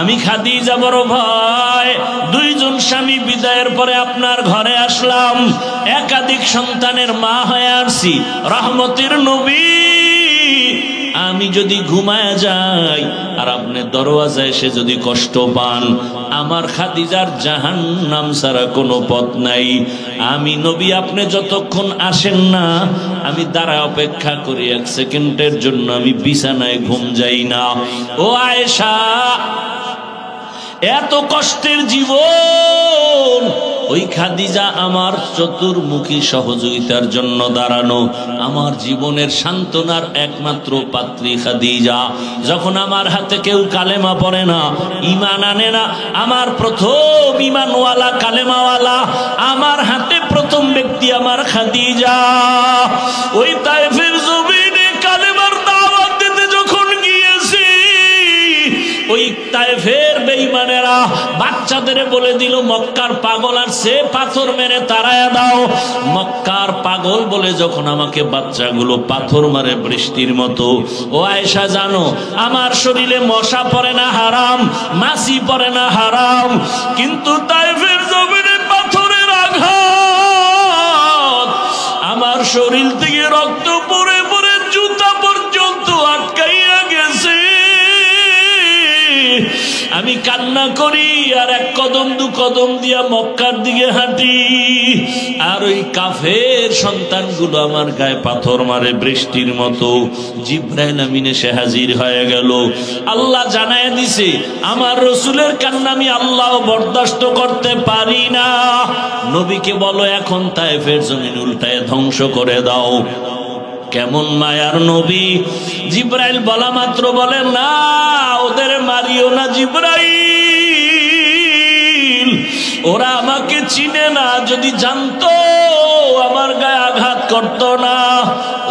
আমি খাদিজা বড় ভয়, দুইজন স্বামী বিদায়ের পরে আপনার ঘরে আসলাম, একাধিক সন্তানের মা হয়ে আসছি, রহমতের নবী। আমি যদি ঘুমায় যাই আর আপনি দরওয়াজায় এসে যদি কষ্ট পান, আমার খাদিজার জাহান্নাম ছাড়া কোনো পথ নাই। আমি নবী, আপনি যতক্ষণ আসেন না আমি দাঁড়া অপেক্ষা করি, 1 সেকেন্ডের জন্য আমি বিছানায় ঘুম যাই না। ও আয়েশা, এত কষ্টের জীবন, ওই খাদিজা আমার চতুর্মুখী সহযোগিতার জন্য দাঁড়ানো, আমার জীবনের সান্ত্বনার একমাত্র পাত্রী খাদিজা। যখন আমার হাতে কেউ কালেমা পড়ে না, ঈমান আনে না, আমার প্রথম ঈমানওয়ালা কালেমাওয়ালা, আমার হাতে প্রথম ব্যক্তি আমার খাদিজা। ওই তায়েফের জমিনে কালেমার দাওয়াত দিতে যখন গিয়েছি, ওই তায়েফের বেঈমানেরা বাচ্চাদের বলে দিল মক্কার পাগল আর সে, পাথর মেরে তাড়ায়া দাও। মক্কার পাগল বলে যখন আমাকে বাচ্চাগুলো পাথর মারে বৃষ্টির মতো। ও আয়েশা, জানো আমার শরীরে মশা পড়ে না হারাম, মাছি পড়ে না হারাম, কিন্তু তায়েফের জমিনে পাথরের আঘাত আমার শরীর থেকে রক্ত পড়ে পড়ে জুতা পর্যন্ত আটকাইয়া গেছে। আমি কান্না করি আর 1 কদম 2 কদম দিয়া মক্কার দিকে হাঁটি, আর ওই কাফের সন্তানগুলো আমার গায়ে পাথর মারে বৃষ্টির মতো। জিবরাইল আমিন এসে হাজির হয়ে গেল। আল্লাহ জানায় দিছে, আমার রসুলের কান্না আমি আল্লাহ বরদাস্ত করতে পারি না। নবীকে বলো এখন তায়েফের জমিন উল্টায় ধ্বংস করে দাও। কেমন মায়ার নবী! জিবরাইল বলা মাত্র বলে, না, ওদের মারিও না জিবরাইল, ওরা আমাকে চিনে না, যদি জানতো আমার গায়ে আঘাত করতো না।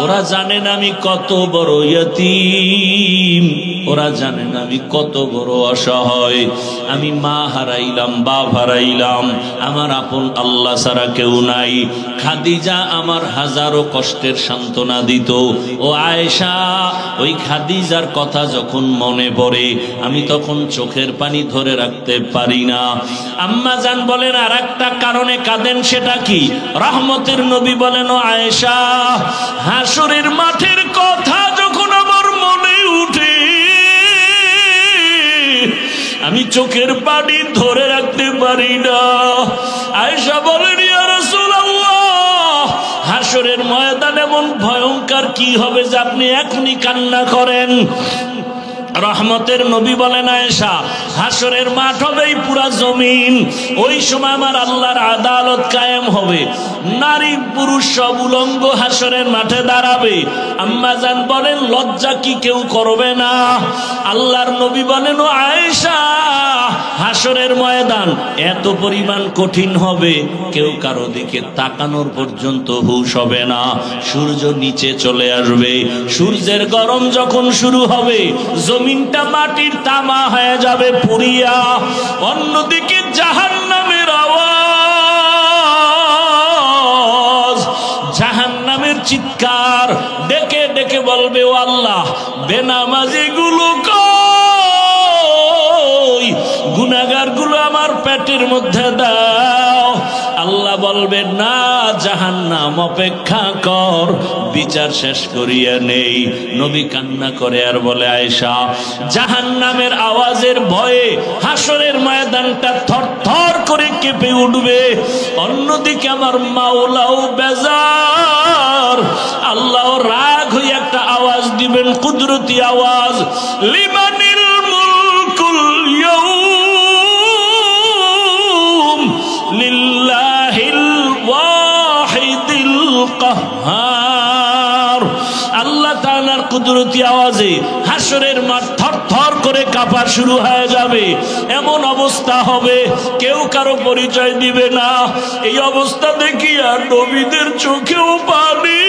ওরা জানে না আমি কত বড় ইয়তীম, ওরা জানে না আমি কত বড় অসহায়। আমি মা হারাইলাম, বাপ হারাইলাম, আমার আপন আল্লাহ ছাড়া কেউ নাই। খাদিজা আমার হাজারো কষ্টের সান্ত্বনা দিত। ও আয়েশা, ওই খাদিজার কথা যখন মনে পড়ে আমি তখন চোখের পানি ধরে রাখতে পারি না। আম্মা জান বলেন আর একটা কারণে কাঁদেন, সেটা কি? রহমতের নবী বলেন, ও আয়েশা, হাসরের মাঠের কথা যখন আমার মনে উঠে আমি চোখের পানি ধরে রাখতে পারি না। আয়েশা বলেন, ইয়া রাসূলুল্লাহ, হাসরের ময়দান এমন ভয়ঙ্কর কি হবে যে আপনি এখনই কান্না করেন? রহমতের নবী বলেন, আয়েশা, হাসরের মাঠ হবে এই পুরা জমিন, ওই সময় আমার আল্লাহর আদালত কায়েম হবে, নারী পুরুষ সব উলঙ্গ হাসরের মাঠে দাঁড়াবে। আম্মা জান বলেন, লজ্জা কি কেউ করবে না? আল্লাহর নবী বলেন, ও আয়েশা, হাসরের ময়দান এত পরিমাণ কঠিন হবে কেউ কারো দিকে তাকানোর পর্যন্ত হুঁশ হবে না। সূর্য নিচে চলে আসবে, সূর্যের গরম যখন শুরু হবে জমিনটা মাটির তামা হয়ে যাবে পুড়িয়া। অন্যদিকে জাহান্নামের আওয়াজ, জাহান্নামের চিৎকার ডেকে ডেকে বলবে, ও আল্লাহ, বেনামাজি গুলো কই, গুনাহগার গুলো আমার পেটের মধ্যে দাও। আল্লাহ বলবে, না, জাহান্নাম অপেক্ষা কর, বিচার শেষ করিয়া নেই। নবী কান্না করে আর বলে, আয়েশা, জাহান্নামের আওয়াজের ভয়ে হাসরের ময়দানটা থরথর করে কেঁপে উঠবে। অন্যদিকে আমার মাওলাও বেজার, আল্লাহ রাগ হয়ে একটা আওয়াজ দিবেন, কুদরতি আওয়াজ, লিমানিল মুলকুল ইয়াউম লিল্লাহিল ওয়াহিদিল কাহ্হার। আল্লাহ তাআলার কুদরতি আওয়াজে হাসরের মাঠ থরথর করে কাঁপা শুরু হয়ে যাবে। এমন অবস্থা হবে কেউ কারো পরিচয় দিবে না। এই অবস্থা দেখিয়া নবীদের চোখেও পানি।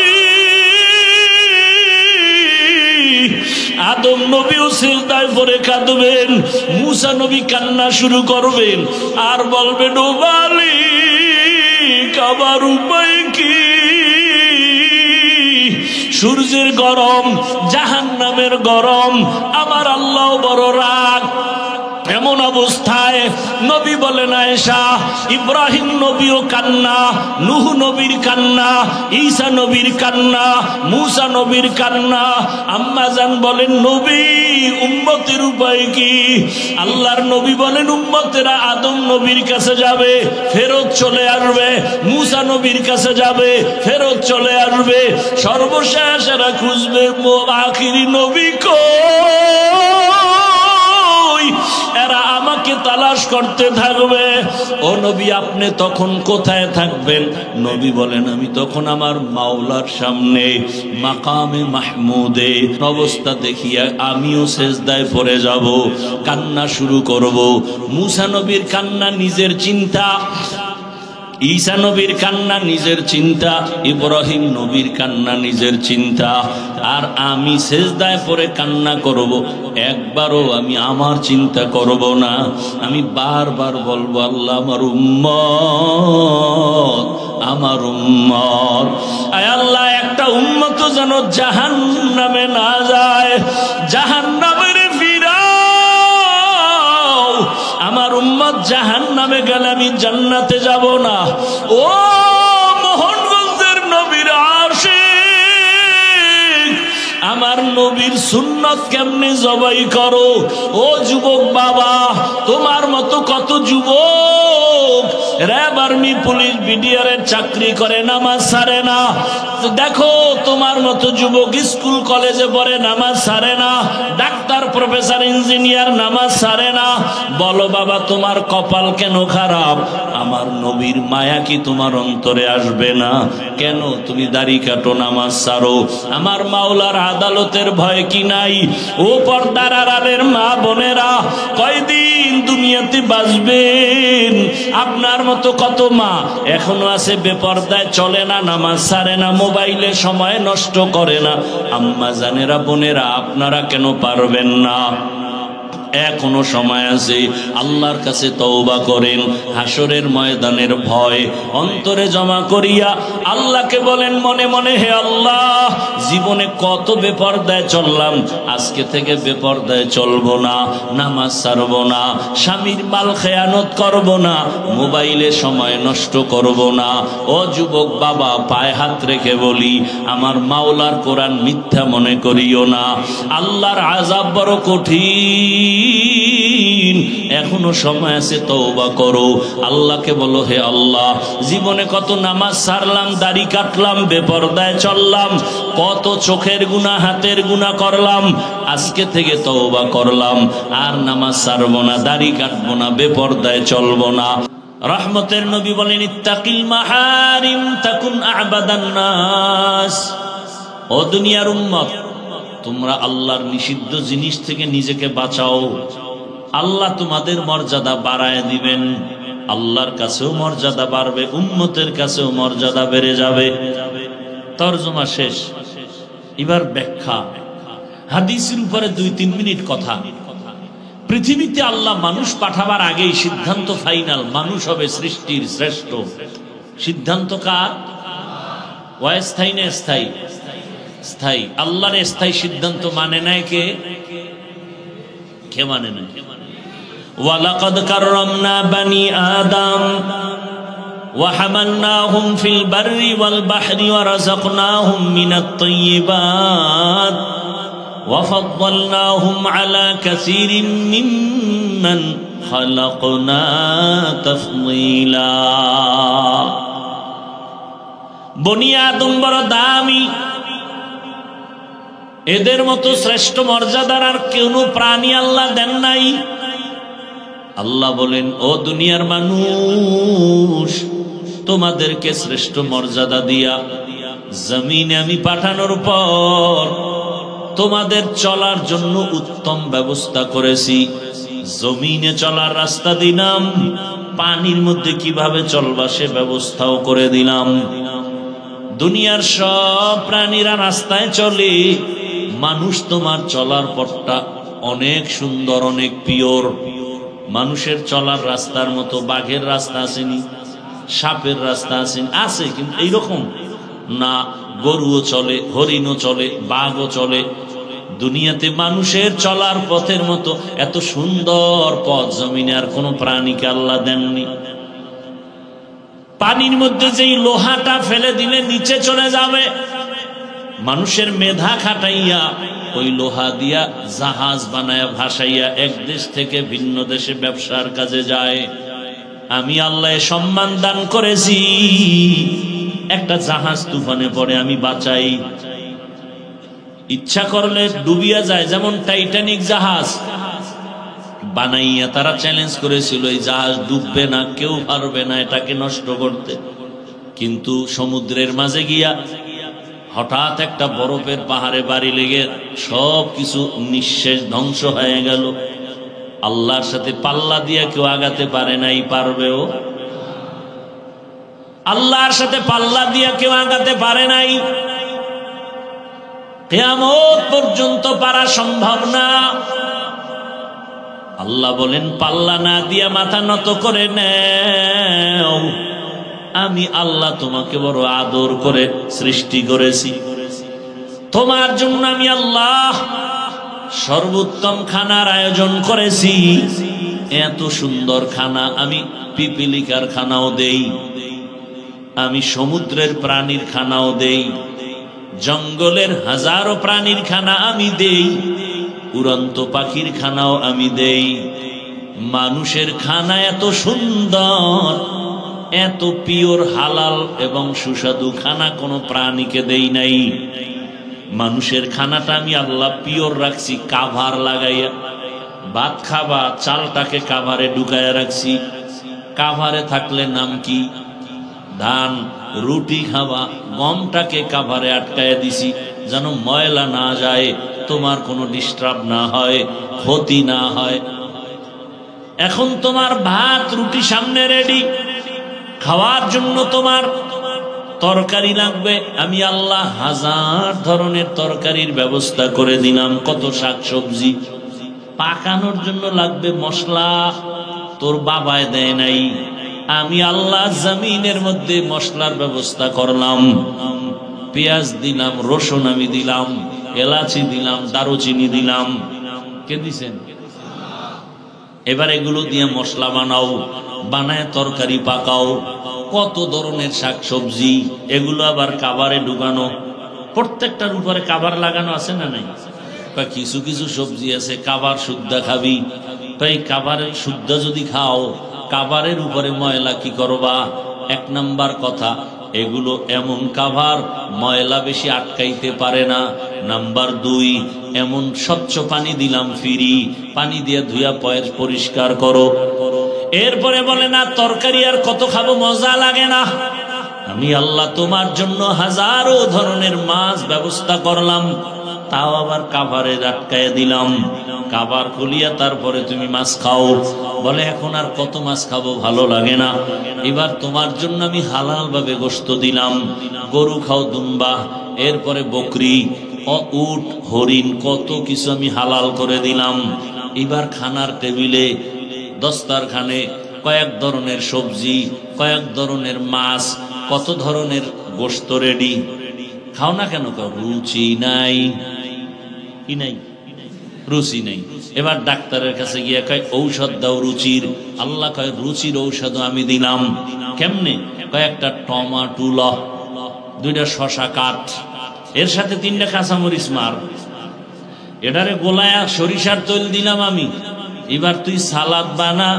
আদম নবীও সিজদায় পড়ে কাঁদবেন, মুসা নবী কান্না শুরু করবেন আর বলবেন, ও মালিক, আমার উপায় কি? সূর্যের গরম, জাহান্নামের গরম, আমার আল্লাহ বড় রাগ। এমন অবস্থায় নবী বলেন আয়েশা, ইব্রাহিম নবীও কান্না, নূহ নবীর কান্না, ঈসা নবীর কান্না, মূসা নবীর কান্না। আম্মা জান বলেন, নবী উম্মতের উপায় কি? আল্লাহর নবী বলেন, উম্মতেরা আদম নবীর কাছে যাবে, ফেরত চলে আসবে, মূসা নবীর কাছে যাবে, ফেরত চলে আসবে, সর্বশেষ এরা খুঁজবে আখিরি নবী কই, এরা আমাকে তালাশ করতে থাকবে। ও নবী, আপনি তখন কোথায় থাকবেন? নবী বলেন, আমি তখন আমার মাওলার সামনে মাকামে মাহমুদে অবস্থা দেখিয়া আমিও সেজদায় পড়ে যাব, কান্না শুরু করব। মূসা নবীর কান্না নিজের চিন্তা, ঈসা নবীর কান্না নিজের চিন্তা, ইব্রাহিম নবীর কান্না নিজের চিন্তা, আর আমি সেজদায় পড়ে কান্না করব। একবারও আমি আমার চিন্তা করব না, আমি বারবার বলবো, আল্লাহ আমার উম্মত, আমার উম্মত, আয় আল্লাহ একটা উম্মত যেন জাহান্নামে না যায়, জাহান্নামের আমার উম্মত জাহান্নামে গেলে আমি জান্নাতে যাব না। ও মোহনগঞ্জের নবীর আশিক, আমার নবীর সুন্নত কেমনে জবাই করো? ও যুবক বাবা, তোমার মতো কত যুবক র্যাব, আর্মি, পুলিশ, বিডিআরের চাকরি করে, নামাজ ছাড়ে না। দেখো তোমার মতো যুবক স্কুল কলেজে পড়ে, নামাজ ছাড়ে না, ডাক্তার, প্রফেসর, ইঞ্জিনিয়ার, নামাজ ছাড়ে না। বলো বাবা, তোমার কপাল কেন খারাপ? আমার নবীর মায়া কি তোমার অন্তরে আসবে না? কেন তুমি দাড়ি কাটো, নামাজ ছাড়ো? আমার মাওলার আদালতের ভয় কি নাই? ও পর্দার আড়ালের মা বোনেরা, কয়দিন দুনিয়াতে বাঁচবেন? আপনার মতো কত মা এখনো আছে বেপর্দায়, চলে না, নামাজ ছাড়ে না, মোবাইলে সময় নষ্ট করে না। আম্মা জানেরা, বোনেরা, আপনারা কেন পারবেন না? এখনো সময় আছে, আল্লাহর কাছে তওবা করেন। হাসরের ময়দানের ভয় অন্তরে জমা করিয়া আল্লাহকে বলেন মনে মনে, হে আল্লাহ, জীবনে কত বেপরদায় চললাম, আজকে থেকে বেপরদায় চলবো না, নামাজ ছাড়বো না, স্বামীর মাল খেয়ানত করব না, মোবাইলে সময় নষ্ট করব না। ও যুবক বাবা, পায়ে হাত রেখে বলি, আমার মাওলার কোরআন মিথ্যা মনে করিও না। আল্লাহর আযাব বড় কঠিন, এখনো সময় আছে, তওবা করো। আল্লাহকে বলো, হে আল্লাহ, জীবনে কত নামাজ ছাড়লাম, দাড়ি কাটলাম, বেপরদায় চললাম, কত চোখের গুনাহ, হাতের গুনাহ করলাম, আজকে থেকে তওবা করলাম, আর নামাজ ছাড়বো না, দাড়ি কাটবো না, বেপরদায় চলবো না। রহমতের নবী বলেন, ইত্তাকিল মাহারিম তাকুন আবাদান নাস। ও দুনিয়ার উম্মত, তোমরা আল্লাহর নিষিদ্ধ জিনিস থেকে নিজেকে বাঁচাও, আল্লাহ তোমাদের মর্যাদা বাড়ায় দিবেন, আল্লাহর কাছেও মর্যাদা বাড়বে, উম্মতের কাছেও মর্যাদা বেড়ে যাবে। তরজমা শেষ, এবার ব্যাখ্যা। হাদিসের উপরে 2-3 মিনিট কথা। পৃথিবীতে আল্লাহ মানুষ পাঠাবার আগেই সিদ্ধান্ত ফাইনাল, মানুষ হবে সৃষ্টির শ্রেষ্ঠ। সিদ্ধান্ত কার? অস্থায়ী না স্থায়ী? স্থায়ী। আল্লাহর স্থায়ী সিদ্ধান্ত মানে নাই কে? কে মানে নাই? ওয়ালাকাদ কাররামনা বানি আদম ওয়া হামালনাহুম ফিল বাররি ওয়াল বাহরি ওয়া রাযাকনাহুম মিনাত তাইয়্যিবাত ওয়া ফাদ্দালনাহুম আলা কাসীরিম মিম্মান খালাকনা তাফদীলা। বনি আদম বড় দামি, এদের মতো শ্রেষ্ঠ মর্যাদার আর কোন প্রাণী আল্লাহ দেন নাই। আল্লাহ বলেন, ও দুনিয়ার মানুষ, তোমাদেরকে শ্রেষ্ঠ মর্যাদা দিয়া জমিনে আমি পাঠানোর পর তোমাদের চলার জন্য উত্তম ব্যবস্থা করেছি। জমিনে চলার রাস্তা দিলাম, পানির মধ্যে কিভাবে চলবা সে ব্যবস্থাও করে দিলাম। দুনিয়ার সব প্রাণীরা রাস্তায় চলে, মানুষ তোমার চলার পথটা অনেক সুন্দর, অনেক পিওর। মানুষের চলার রাস্তার মতো বাঘের রাস্তা আসেনি, সাপের রাস্তা আসেনি, আছে কিন্তু এইরকম না। গরুও চলে, হরিণও চলে, বাঘও চলে, দুনিয়াতে মানুষের চলার পথের মতো এত সুন্দর পথ জমিনে আর কোন প্রাণীকে আল্লাহ দেননি। পানির মধ্যে যেই লোহাটা ফেলে দিলে নিচে চলে যাবে, মানুষের মেধা খাটাইয়া ওই লোহা দিয়া জাহাজ বানায়া ভাসাইয়া এক দেশ থেকে ভিন্ন দেশে ব্যবসার কাজে যায়। আমি আল্লাহ সম্মান দান করেছি, একটা জাহাজ তুফানে পড়ে আমি বাঁচাই, ইচ্ছা করলে ডুবিয়া যায়। যেমন টাইটানিক জাহাজ বানাইয়া তারা চ্যালেঞ্জ করেছিল এই জাহাজ ডুববে না, কেউ পারবে না এটাকে নষ্ট করতে। কিন্তু সমুদ্রের মাঝে গিয়া হঠাৎ একটা বরফের পাহাড়ে বাড়ি লেগে সব কিছু নিঃশেষ ধ্বংস হয়ে গেল। আল্লাহর সাথে পাল্লা দিয়া কেউ আগাতে পারে নাই, পারবেও? আল্লাহর সাথে পাল্লা দিয়া কেউ আগাতে পারে নাই, কিয়ামত পর্যন্ত পারা সম্ভব না। আল্লাহ বলেন পাল্লা না দিয়া মাথা নত করে নেও, আমি আল্লাহ তোমাকে বড় আদর করে সৃষ্টি করেছি, তোমার জন্য আমি আল্লাহ সর্বোত্তম খানার আয়োজন করেছি। এত সুন্দর খানা আমি পিপিলিকার খানাও দেই, আমি সমুদ্রের প্রাণীর খানাও দেই, জঙ্গলের হাজারো প্রাণীর খানা আমি দেই, উড়ন্ত পাখির খানাও আমি দেই। মানুষের খানা এত সুন্দর, এত পিওর হালাল এবং সুস্বাদু খানা কোনো প্রাণীকে দেই নাই। মানুষের খানাটা আমি আল্লাহ পিওর রাখছি, কাভার লাগাইয়া। ভাত খাবা, চালটাকে কাভারে ঢুকাইয়া রাখছি, কাভারে থাকলে নাম কি? ধান। রুটি খাবা, গমটাকে কাভারে আটকাইয়া দিছি যেন ময়লা না যায়, তোমার কোনো ডিস্টার্ব না হয়, ক্ষতি না হয়। এখন তোমার ভাত রুটি সামনে রেডি, খাওয়ার জন্য তোমার তরকারি লাগবে, আমি আল্লাহ হাজার ধরনের তরকারির ব্যবস্থা করে দিলাম। কত শাকসবজি, পাকানোর জন্য লাগবে মশলা, তোর বাবায় দেয় নাই, আমি আল্লাহ জমিনের মধ্যে মশলার ব্যবস্থা করলাম। পেঁয়াজ দিলাম, রসুন আমি দিলাম, এলাচি দিলাম, দারুচিনি দিলাম। কে দিছেন? এবার এগুলো দিয়ে মশলা বানাও, বানায় তরকারি পাকাও। কত ধরনের শাকসবজি, এগুলো আবার কাভারে ঢুকানো, প্রত্যেকটার উপরে কাভার লাগানো আছে না নাই? কিছু কিছু সবজি আছে কাভার শুদ্ধা খাবি, তাই কাভারের শুদ্ধা যদি খাও, কাভারের উপরে ময়লা কি করবা? এক নাম্বার কথা, এগুলো এমন কাভার ময়লা বেশি আটকাইতে পারে না। নাম্বার দুই, এমন স্বচ্ছ পানি দিলাম ফ্রি, পানি দিয়ে ধুয়া পরিষ্কার করো। এরপরে বলে না তরকারি আর কত খাবো, মজা লাগে না? আমি আল্লাহ তোমার জন্য হাজারো ধরনের মাছ ব্যবস্থা করলাম, তাও আবার কাভারে আটকায় দিলাম। কাভার খুলিয়া তারপরে তুমি মাছ খাও। বলে এখন আর কত মাছ খাবো, ভালো লাগে না। এবার তোমার জন্য আমি হালাল ভাবে গোশত দিলাম, গরু খাও, দুম্বা, এরপরে বকরি, উট, হরিণ, কত কিছু আমি হালাল করে দিলাম। এবার খানার টেবিলে দস্তারখানে কয়েক ধরনের সবজি, কয়েক ধরনের মাছ, কত ধরনের গোশত রেডি। খাও না কেন? রুচি নাই। কি নাই? রুচি নাই। এবার ডাক্তারের কাছে গিয়ে কয় ঔষধ দাও রুচির। আল্লাহ কয় রুচির ঔষধ আমি দিলাম। কেমনে? কয়েকটা টমাটো ল, দুইটা শশা কাট, এর সাথে 3টা কাঁচামরিচ মার, এটারে গোলায়া সরিষার তেল দিলাম আমি। এবার তুই সালাদ বানা,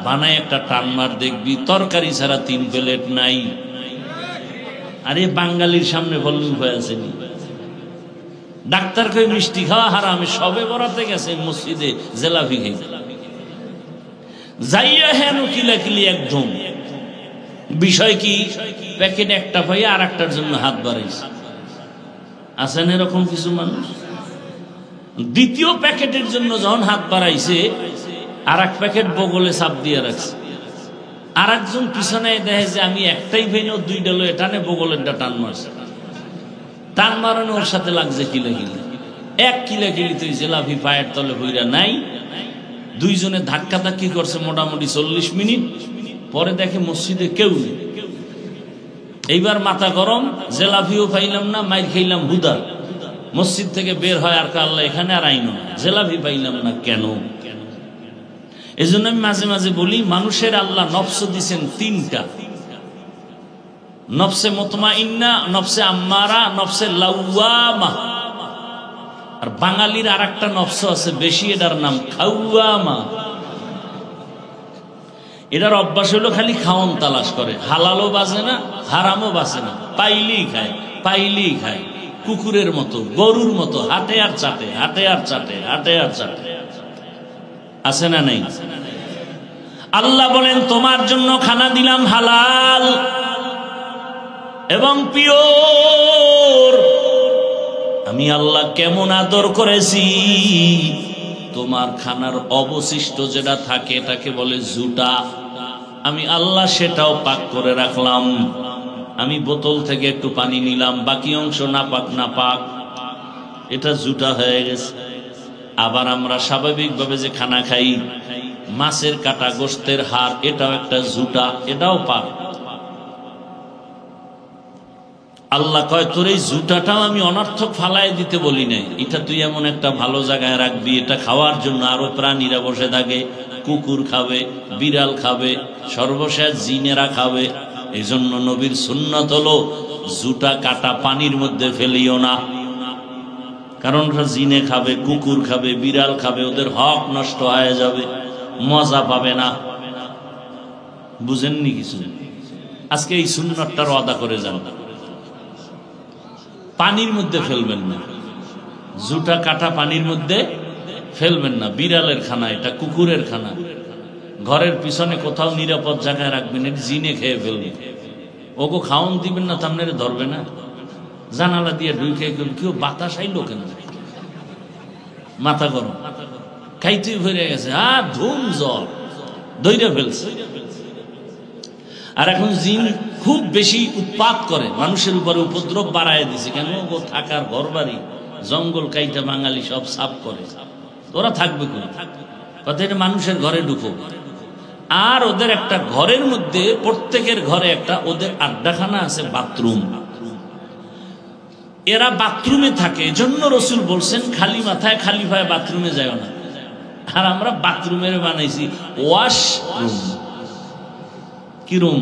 বানায় একটা টান মার, দেখবি তরকারি ছাড়া 3 প্লেট নাই। আরে বাঙালির সামনে বললুম হয়ে আসেনি। ডাক্তার কই মিষ্টি খাওয়া হারাম, সবে বরাতে গেছে মসজিদে জেলাপি খাই, যাইয়া হেন কিলাকিলি একদম। বিষয় কি? প্যাকেট একটা পাই আর একটার জন্য হাত বাড়াইছে। আছেন এরকম কিছু মানুষ? দ্বিতীয় প্যাকেটের জন্য যখন হাত বাড়াইছে, আর এক প্যাকেট বগলে চাপ দিয়ে রাখছে। আর একজন পিছনে দেখে যে আমি একটাই ভেঙে 2টা লো, টানে বগলেরটা টান মারছে। টান মারানো ওর সাথে লাগছে কিলাকিলি। 1 কিলাকিলি তুই জেলাপি পায়ের তলে হইরা নাই। দুইজনে ধাক্কা ধাক্কি করছে মোটামুটি 40 মিনিট। পরে দেখে মসজিদে কেউ নেই। এইবার মাথা গরম, জেলাপিও পাইলাম না, মাইর খাইলাম হুদা। মসজিদ থেকে বের হয় আর আল্লাহ এখানে আর আইনো না, জেলাভি পাইলাম না কেন? এই জন্য আমি মাঝে মাঝে বলি, মানুষের আল্লাহ নফস দিছেন তিনটা, নফসে মুতমাইন্না, নফসে আম্মারা, নফসে লাওয়ামা। আর বাঙালির আর একটা নফস আছে বেশি, এটার নাম খাওয়ামা। এটার অভ্যাস হলো খালি খাওন তালাশ করে, হালালও বাজে না হারামও বাজে না, পাইলেই খায় পাইলেই খায়, কুকুরের মতো গরুর মতো হাটে আর চাটে, হাটে আর চাটে, হাটে আর চাটে। আছে না নেই? আল্লাহ বলেন তোমার জন্য খানা দিলাম হালাল এবং পিওর। আমি আল্লাহ কেমন আদর করেছি, তোমার খানার অবশিষ্ট যেটা থাকে এটাকে বলে জুটা, আমি আল্লাহ সেটাও পাক করে রাখলাম। আমি বোতল থেকে একটু পানি নিলাম, বাকি অংশ না পাক না পাক, এটা জুটা হয়ে গেছে। আবার আমরা স্বাভাবিকভাবে যে খানা খাই, মাছের কাটা গোশতের হাড়, এটাও একটা জুটা, এটাও পাক। আল্লাহ কয় তোর এই জুটাটাও আমি অনর্থক ফালাই দিতে বলি নাই, এটা তুই এমন একটা ভালো জায়গায় রাখবি, এটা খাওয়ার জন্য আরো প্রাণীরা বসে থাকে, কুকুর খাবে, বিড়াল খাবে, সর্বশেষ জিনেরা খাবে। এই জন্য নবীর সুন্নত হলো জুটা কাটা পানির মধ্যে ফেলিও না, কারণ জিনে খাবে, কুকুর খাবে, বিড়াল খাবে, ওদের হক নষ্ট হয়ে যাবে, মজা পাবে না। বুঝেননি কিছু? আজকে এই সুন্নতটার আদা করে যান, পানির মধ্যে ফেলবেন না, জুটা কাটা পানির মধ্যে ফেলবেন না। বিড়ালের খানা এটা, কুকুরের খানা, ঘরের পিছনে কোথাও নিরাপদ জায়গায় রাখবেন, এটা জিনে খেয়ে ফেলবে। ওকে খাওয়ান দিবেন না, তামনে ধরবে না। জানালা দিয়ে ঢুকে কেউ বাতাস আইলো কেন, মাথা গরম, খাইতে ভরে গেছে, আর ধুম জল দইরা ফেলছে। আর এখন জিন খুব বেশি উৎপাত করে, মানুষের উপরে উপদ্রব বাড়ায় দিছে। কেন? ও থাকার ঘর বাড়ি জঙ্গল কাইটা বাঙালি সব সাফ করে, ওরা থাকবে কোন কথা? এটা মানুষের ঘরে ঢুকো। আর ওদের একটা ঘরের মধ্যে, প্রত্যেকের ঘরে একটা ওদের আড্ডাখানা আছে, বাথরুম। এরা বাথরুমে থাকে, এজন্য রসুল বলছেন খালি মাথায় খালি পায়ে বাথরুমে যায় না। আর আমরা বাথরুমের বানাইছি ওয়াশরুম। কি রুম?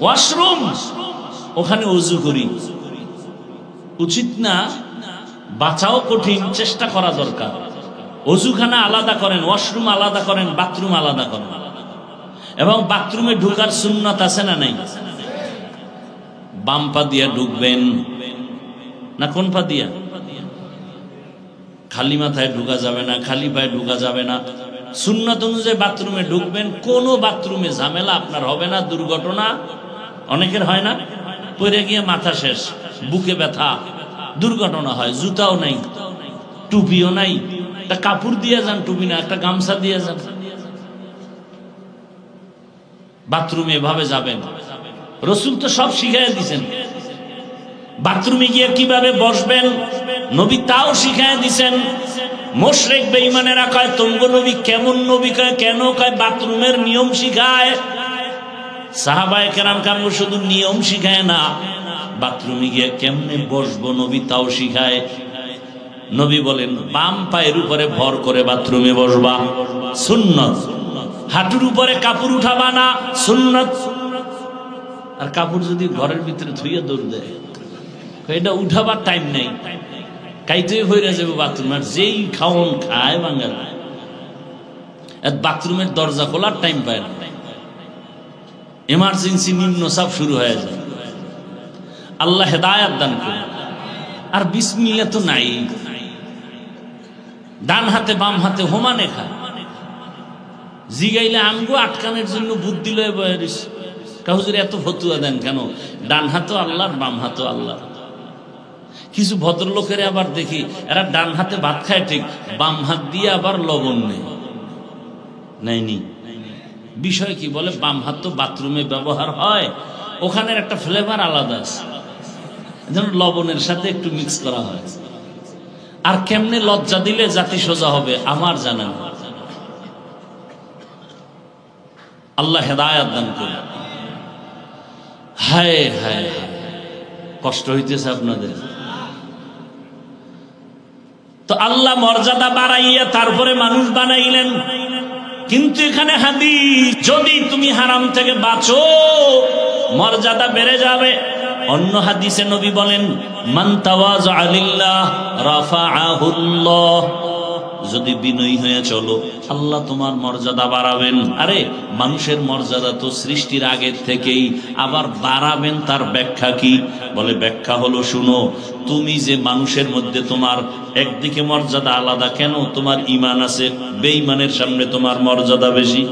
ওয়াশরুম। ওখানে ওযু করি, উচিত না? বাঁচাও কঠিন, চেষ্টা করা দরকার। ওযুখানা আলাদা করেন, ওয়াশরুম আলাদা করেন, বাথরুম আলাদা করেন। এবং বাথরুমে ঢুকার সুন্নত আছে না নাই? বাম পা দিয়া ঢুকবেন না কোন পা দিয়া? খালি মাথায় ঢুকা যাবে না, খালি পায়ে ঢুকা যাবে না। সুন্নত অনুযায়ী বাথরুমে ঢুকবেন। কোন বাথরুমে ঝামেলা আপনার হবে না, দুর্ঘটনা অনেকের হয় না, পড়ে গিয়ে মাথা শেষ, বুকে ব্যথা, দুর্ঘটনা হয়। জুতাও নাই, টুপিও নাই, একটা কাপড় দিয়ে যান, টুপি না একটা গামছা দিয়ে যান। বাথরুমে এভাবে যাবেন, রসুল তো সব শিখাই দিয়েছেন। বাথরুমে গিয়ে কিভাবে বসবেন নবী তাও শিখাই দিয়েছেন। মুশরিক বেঈমানেরা কয় তোমগো নবী কেমন নবী, কয় কেন? কয় বাথরুমের নিয়ম শিখায়। সাহাবায়ে কেরাম কামগো শুধু নিয়ম শিখায় না, বাথরুমে গিয়ে কেমনে বসবো নবী তাও শিখায়। নবী বলেন বাম পায়ের উপরে ভর করে বাথরুমে বসবা, সুন্নত। হাঁটুর উপরে কাপড় উঠাবা না, সুন্নত। আর কাপড় যদি ঘরের ভিতরে থুইয়া দৌড় দেয়, এটা উঠাবার টাইম নেই, কাইতে হয়ে যাবে বাথরুম। আর যেই খাওন খায় বাঙাল, বাথরুমের দরজা খোলার টাইম পায় না, এমার্জেন্সি নিম্ন চাপ শুরু হয়ে যায়। আল্লাহ হেদায়াত দান করে। আর বিসমিল্লাহ তো নাই, ডান হাতে বাম হাতে হোমানে খায়। জিগাইলে আমগো আটকানোর জন্য বুদ্ধি লয়ে বয়ারিস, কাহুজুর এত ফতুয়া দেন কেন? ডান হাতও আল্লাহর, বাম হাতও আল্লাহ। কিছু ভদ্রলোকের আবার দেখি এরা ডান হাতে ভাত খায় ঠিক, বাম হাত দিয়ে আবার লবণ নেয়নি। বিষয় কি? বলে বাম হাত তো বাথরুমে ব্যবহার হয়, ওখানের একটা ফ্লেভার আলাদা আছে, যেন লবণের সাথে একটু মিক্স করা হয়। আর কেমনে লজ্জা দিলে জাতি সোজা হবে আমার জানা নেই। আল্লাহ হেদায়াত দান করে। হায় হায়, কষ্ট হইতেছে আপনাদের। তো আল্লাহ মর্যাদা বাড়াইয়া তারপরে মানুষ বানাইলেন। কিন্তু এখানে হাদিস, যদি তুমি হারাম থেকে বাঁচো মর্যাদা বেড়ে যাবে। অন্য হাদিসে নবী বলেন, মান তাওয়াযা লিল্লাহ রাফাআহুল্লাহ, যদি বিনয়ী হয়ে চলো আল্লাহ তোমার মর্যাদা বাড়াবেন। আরে মানুষের মর্যাদা তো সৃষ্টির আগের থেকেই, আবার বাড়াবেন তার ব্যাখ্যা কি? বলে ব্যাখ্যা হলো, শুনো, তুমি যে মানুষের মধ্যে তোমার একদিকে মর্যাদা আলাদা কেন? তোমার ঈমান আছে, বেঈমানের সামনে তোমার মর্যাদা বেশি।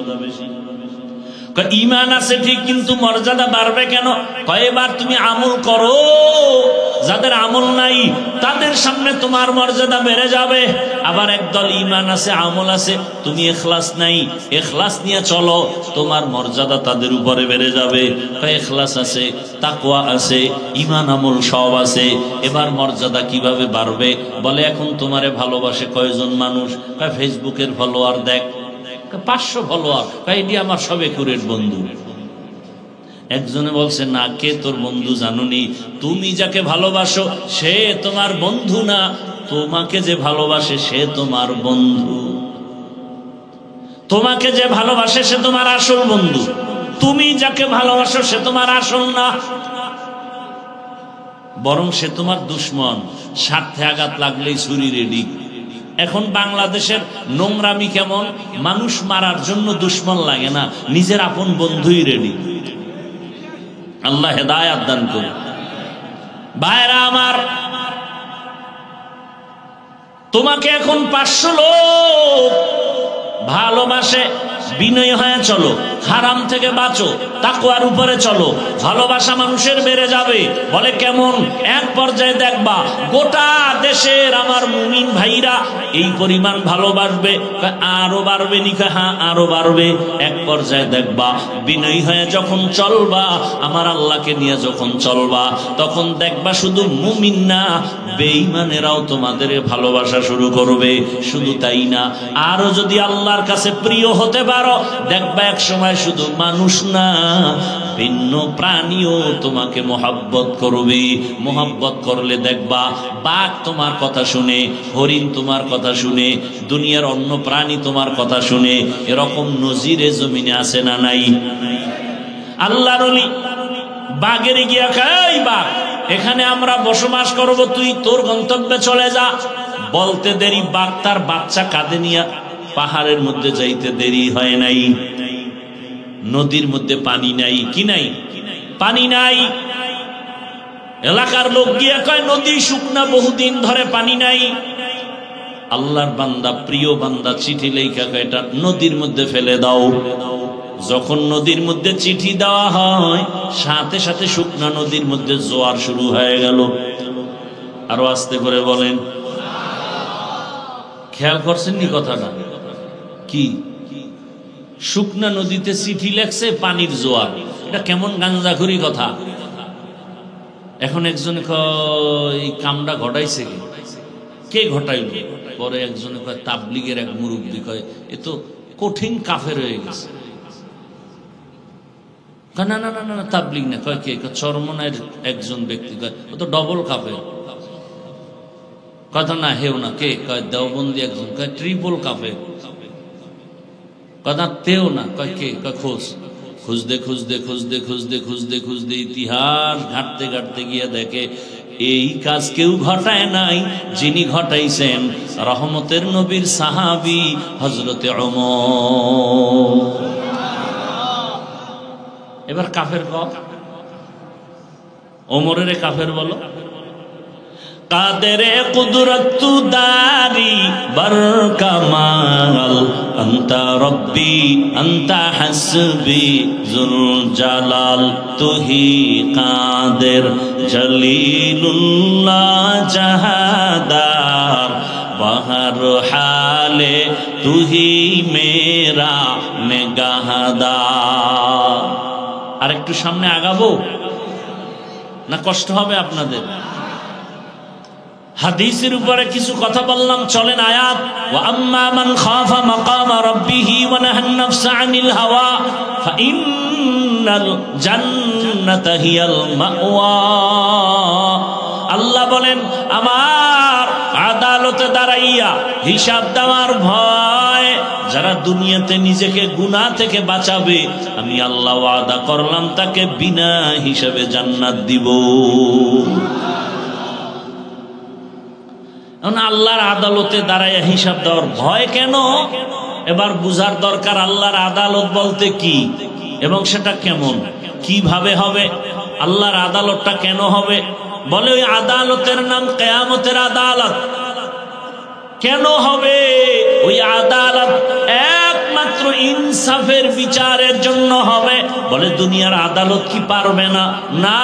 ঈমান আছে ঠিক, কিন্তু মর্যাদা বাড়বে কেন? কয়েকবার তুমি আমল করো, যাদের আমল নাই তাদের সামনে তোমার মর্যাদা বেড়ে যাবে। আবার একদল ঈমান আছে, আমল আছে, তুমি ইখলাস নাই, ইখলাস নিয়ে চলো, তোমার মর্যাদা তাদের উপরে বেড়ে যাবে। ইখলাস আছে, তাকওয়া আছে, ঈমান আমল সব আছে, এবার মর্যাদা কিভাবে বাড়বে? বলে এখন তোমারে ভালোবাসে কয়জন মানুষ? ফেসবুকের ফলোয়ার দেখ, 500 ফলোয়ার, এটি আমার সব একুরেট বন্ধু। একজনে বলছে, না, কে তোর বন্ধু জানুনি? তুমি যাকে ভালোবাসো সে তোমার বন্ধু না, তোমাকে যে ভালোবাসে সে তোমার বন্ধু। তোমাকে যে ভালোবাসে সে তোমার আসল বন্ধু, তুমি যাকে ভালোবাসো সে তোমার আসল না, বরং সে তোমার দুশ্মন। স্বার্থে আঘাত লাগলেই ছুরি রেডি। এখন বাংলাদেশের নোংরামি কেমন? মানুষ মারার জন্য দুশ্মন লাগে না, নিজের আপন বন্ধুই রেডি। আল্লাহ হেদায়েত দান করুন। ভাইরা আমার, তোমাকে এখন 500 লোক ভালোবাসে, বিনয়ী হয়ে চলো, হারাম থেকে বাঁচো, তাকওয়ার উপরে চলো, ভালোবাসা মানুষের বেড়ে যাবে। বলে কেমন? এক পর্যায়ে দেখবা গোটা দেশের আমার মুমিন ভাইরা এই পরিমাণ ভালোবাসবে। আরো বাড়বে নি? হ্যাঁ, আরো বাড়বে। এক পর্যায়ে দেখবা বিনয়ী হয়ে যখন চলবা, আমার আল্লাহকে নিয়ে যখন চলবা, তখন দেখবা শুধু মুমিন না, বেঈমানেরাও তোমাদের ভালোবাসা শুরু করবে। শুধু তাই না, আরো যদি আল্লাহর কাছে প্রিয় হতে পারো, দেখবা এক সময় শুধু মানুষ না, ভিন্ন প্রাণীও তোমাকে মোহাব্বত করবে। মোহাব্বত করলে দেখবা বাঘ তোমার কথা শুনে, হরিণ তোমার কথা শুনে, দুনিয়ার অন্য প্রাণী তোমার কথা শুনে। এরকম নজিরে জমিনে আছে না নাই? আল্লাহর ওলি বাঘের গিয়া কয়, বাঘ এখানে আমরা বসবাস করব, তুই তোর গন্তব্যে চলে যা। বলতে দেরি, বাঘ তার বাচ্চা কাঁধে নিয়ে পাহাড়ের মধ্যে যাইতে দেরি হয় নাই। নদীর মধ্যে পানি নাই, কি নাই? পানি নাই। এলাকার লোক গিয়া কয় নদী শুকনা, বহুদিন ধরে পানি নাই। আল্লাহর বান্দা, প্রিয় বান্দা চিঠি লেখা কয় এটা নদীর মধ্যে ফেলে দাও। যখন নদীর মধ্যে চিঠি দেওয়া হয়, সাথে সাথে শুকনা নদীর মধ্যে জোয়ার শুরু হয়ে গেল। আরো আস্তে করে বলেন, খেয়াল করছেন নি কথাটা? কি শুকনা নদীতে চিঠি লেখছে, পানির জোয়ার, এটা কেমন গাঞ্জাখুরি কথা। এখন একজনে কয় এই কামটা ঘটাইছে কে ঘটাইল? পরে একজনে কয় তাবলিগের এক মুরব্বী, কয় এ তো কঠিন কাফের হয়ে গেছে। না না না না, তাবলিগ না। কয় কে? চরমনায়ের একজন ব্যক্তি। কয় ও তো ডবল কাফের। কথা না, হেও না। কে? কয় দেওবন্দি একজন। কয় ট্রিপল কাফের। কথা তেও না। কয় কে? কয় খোঁজ। খুঁজতে খুঁজতে খুঁজতে খুঁজতে খুঁজতে খুঁজতে ইতিহাস ঘাটতে ঘাটতে গিয়ে দেখে এই কাজ কেউ ঘটায় নাই, যিনি ঘটাইছেন রহমতের নবীর সাহাবী হযরতে ওমর। এবার কাফের কও, ওমরের কাফের বলো। কাদেরে কুদরতু দারি বরকামাল, আনতা রব্বি আনতা হাসবি জুল জালাল, তুহি কাদের জলিলুল্লাহ জাহাদার, বহর হালে তুহি মেরা নিগাহদার। আর একটু সামনে আগাবো না? কষ্ট হবে আপনাদের? হাদিসের উপরে কিছু কথা বললাম, চলেন আয়াত। ওয়া আম্মা মান খাফা মাকামা রাব্বিহি ওয়া নাহান নাফসা আনিল হাওয়া ফাইন্নাল জান্নাতা হিয়াল মাওয়া। আল্লাহ বলেন, আমার আদালতে দাঁড়াইয়া হিসাব দেওয়ার ভয়, যারা দুনিয়াতে নিজেকে গুনাহ থেকে বাঁচাবে, আমি আল্লাহ ওয়াদা করলাম তাকে বিনা হিসাবে জান্নাত দিব। আল্লাহর আদালতে দাঁড়াইয়া হিসাব দেওয়ার ভয় কেন? এবার বুঝার দরকার আল্লাহর আদালত বলতে কি এবং সেটা কেমন, কিভাবে হবে, আল্লাহর আদালতটা কেন হবে। বলে ওই আদালতের নাম কিয়ামতের আদালত। কেন হবে ওই আদালত? একমাত্র ইনসাফের বিচারের জন্য হবে। বলে দুনিয়ার আদালত কি পারবে না? না,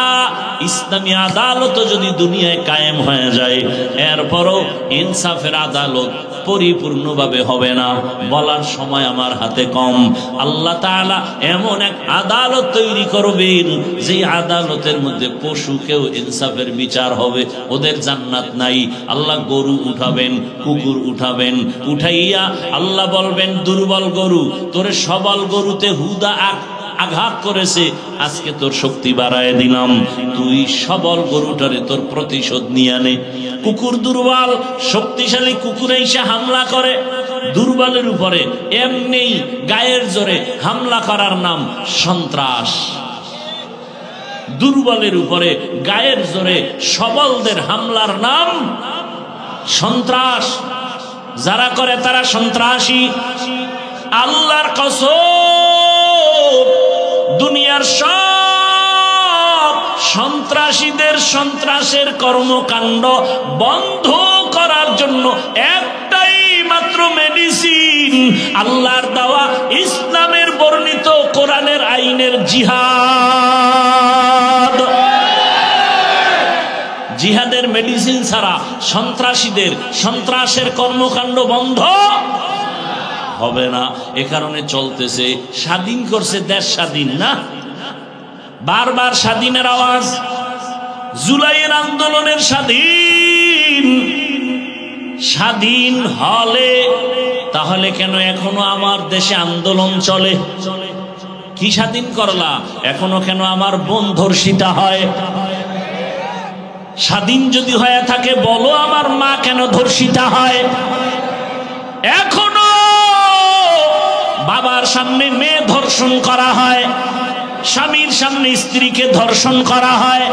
ইসলামী আদালত যদি দুনিয়ায় কায়েম হয়ে যায়, এরপরও ইনসাফের আদালত পরিপূর্ণভাবে হবে না। বলার সময় আমার হাতে কম। আল্লাহ তাআলা এমন এক আদালত তৈরি করবেন যে আদালতের মধ্যে পশুকেও ইনসাফের বিচার হবে। ওদের জান্নাত নাই। আল্লাহ গরু উঠাবেন, কুকুর উঠাবেন, উঠাইয়া আল্লাহ বলবেন, দুর্বল গরু, তোরে সবল গরুতে হুদা আঘাত করেছে, আজকে তোর শক্তি বাড়ায় দিলাম, তুই সবল গরুটারে তোর প্রতিশোধ নিয়ে আনে। কুকুর দুর্বল, শক্তিশালী কুকুর এসে হামলা করে দুর্বলের উপরে, এমনি গায়ের জোরে হামলা করার নাম সন্ত্রাস। দুর্বলের উপরে গায়ের জোরে সবলদের হামলার নাম সন্ত্রাস। যারা করে তারা সন্ত্রাসী। আল্লাহর কসম, দুনিয়ার সব সন্ত্রাসীদের সন্ত্রাসের কর্মকাণ্ড বন্ধ করার জন্য একটাই মাত্র মেডিসিন, আল্লাহর দেওয়া ইসলামের বর্ণিত কোরআনের আইনের জিহাদ। জিহাদের মেডিসিন ছাড়া সন্ত্রাসীদের সন্ত্রাসের কর্মকাণ্ড বন্ধ হবে না। এ কারণে চলতেছে, স্বাধীন করছে দেশ, স্বাধীন না, বারবার স্বাধীনের আওয়াজ, জুলাইয়ের আন্দোলনের স্বাধীন। স্বাধীন হলে তাহলে কেন এখনো আমার দেশে আন্দোলন চলে? কি স্বাধীন করলা, এখনো কেন আমার বোন ধর্ষিতা হয়? স্বাধীন যদি হয়ে থাকে বলো, আমার মা কেন ধর্ষিতা হয়? এখনো বাবার সামনে মেয়ে ধর্ষণ করা হয়, স্বামীর সামনে স্ত্রীকে ধর্ষণ করা হয়।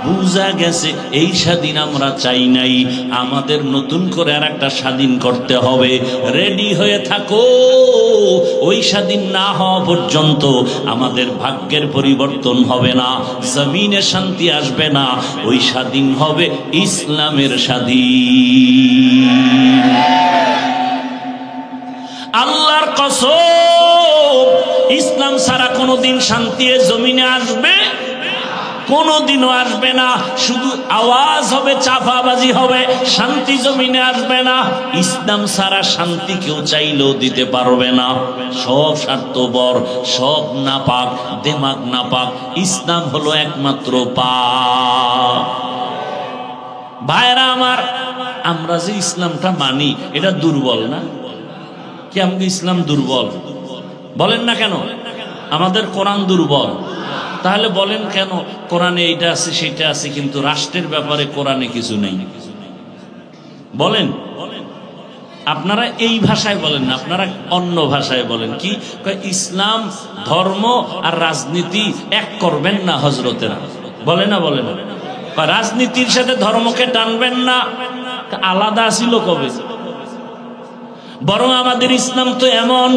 বুঝা গেছে এই স্বাধীন আমরা চাই নাই, আমাদের নতুন করে আর একটা স্বাধীন করতে হবে। রেডি হয়ে থাকো, ওই স্বাধীন না হওয়া পর্যন্ত আমাদের ভাগ্যের পরিবর্তন হবে না, জমিনে শান্তি আসবে না। ওই স্বাধীন হবে ইসলামের স্বাধীন। আল্লাহর কসম, ইসলাম ছাড়া কোনোদিন শান্তি জমিনে আসবে? কোনোদিনও আসবে না। শুধু আওয়াজ হবে, চাপাবাজি হবে, শান্তি জমিনে আসবে না। ইসলাম ছাড়া শান্তি কেউ চাইলেও দিতে পারবে না। সব স্বার্থপর, সব নাপাক, দেমাগ নাপাক। ইসলাম হলো একমাত্র পাক। ভাইরা আমার, আমরা যে ইসলামটা মানি এটা দুর্বল না? কি আমাকে ইসলাম দুর্বল বলেন না কেন? আমাদের কোরআন দুর্বল। তাহলে বলেন কেন কোরআনে এইটা আছে সেটা আছে, কিন্তু রাষ্ট্রের ব্যাপারে কোরআনে কিছু নেই? বলেন। আপনারা এই ভাষায় বলেন না, আপনারা অন্য ভাষায় বলেন। কি ইসলাম ধর্ম আর রাজনীতি এক করবেন না হজরতেরা, বলে না? বলে না। রাজনীতির সাথে ধর্মকে টানবেন না। আলাদা ছিল কবে? বরং আমাদের ইসলাম তো এমন,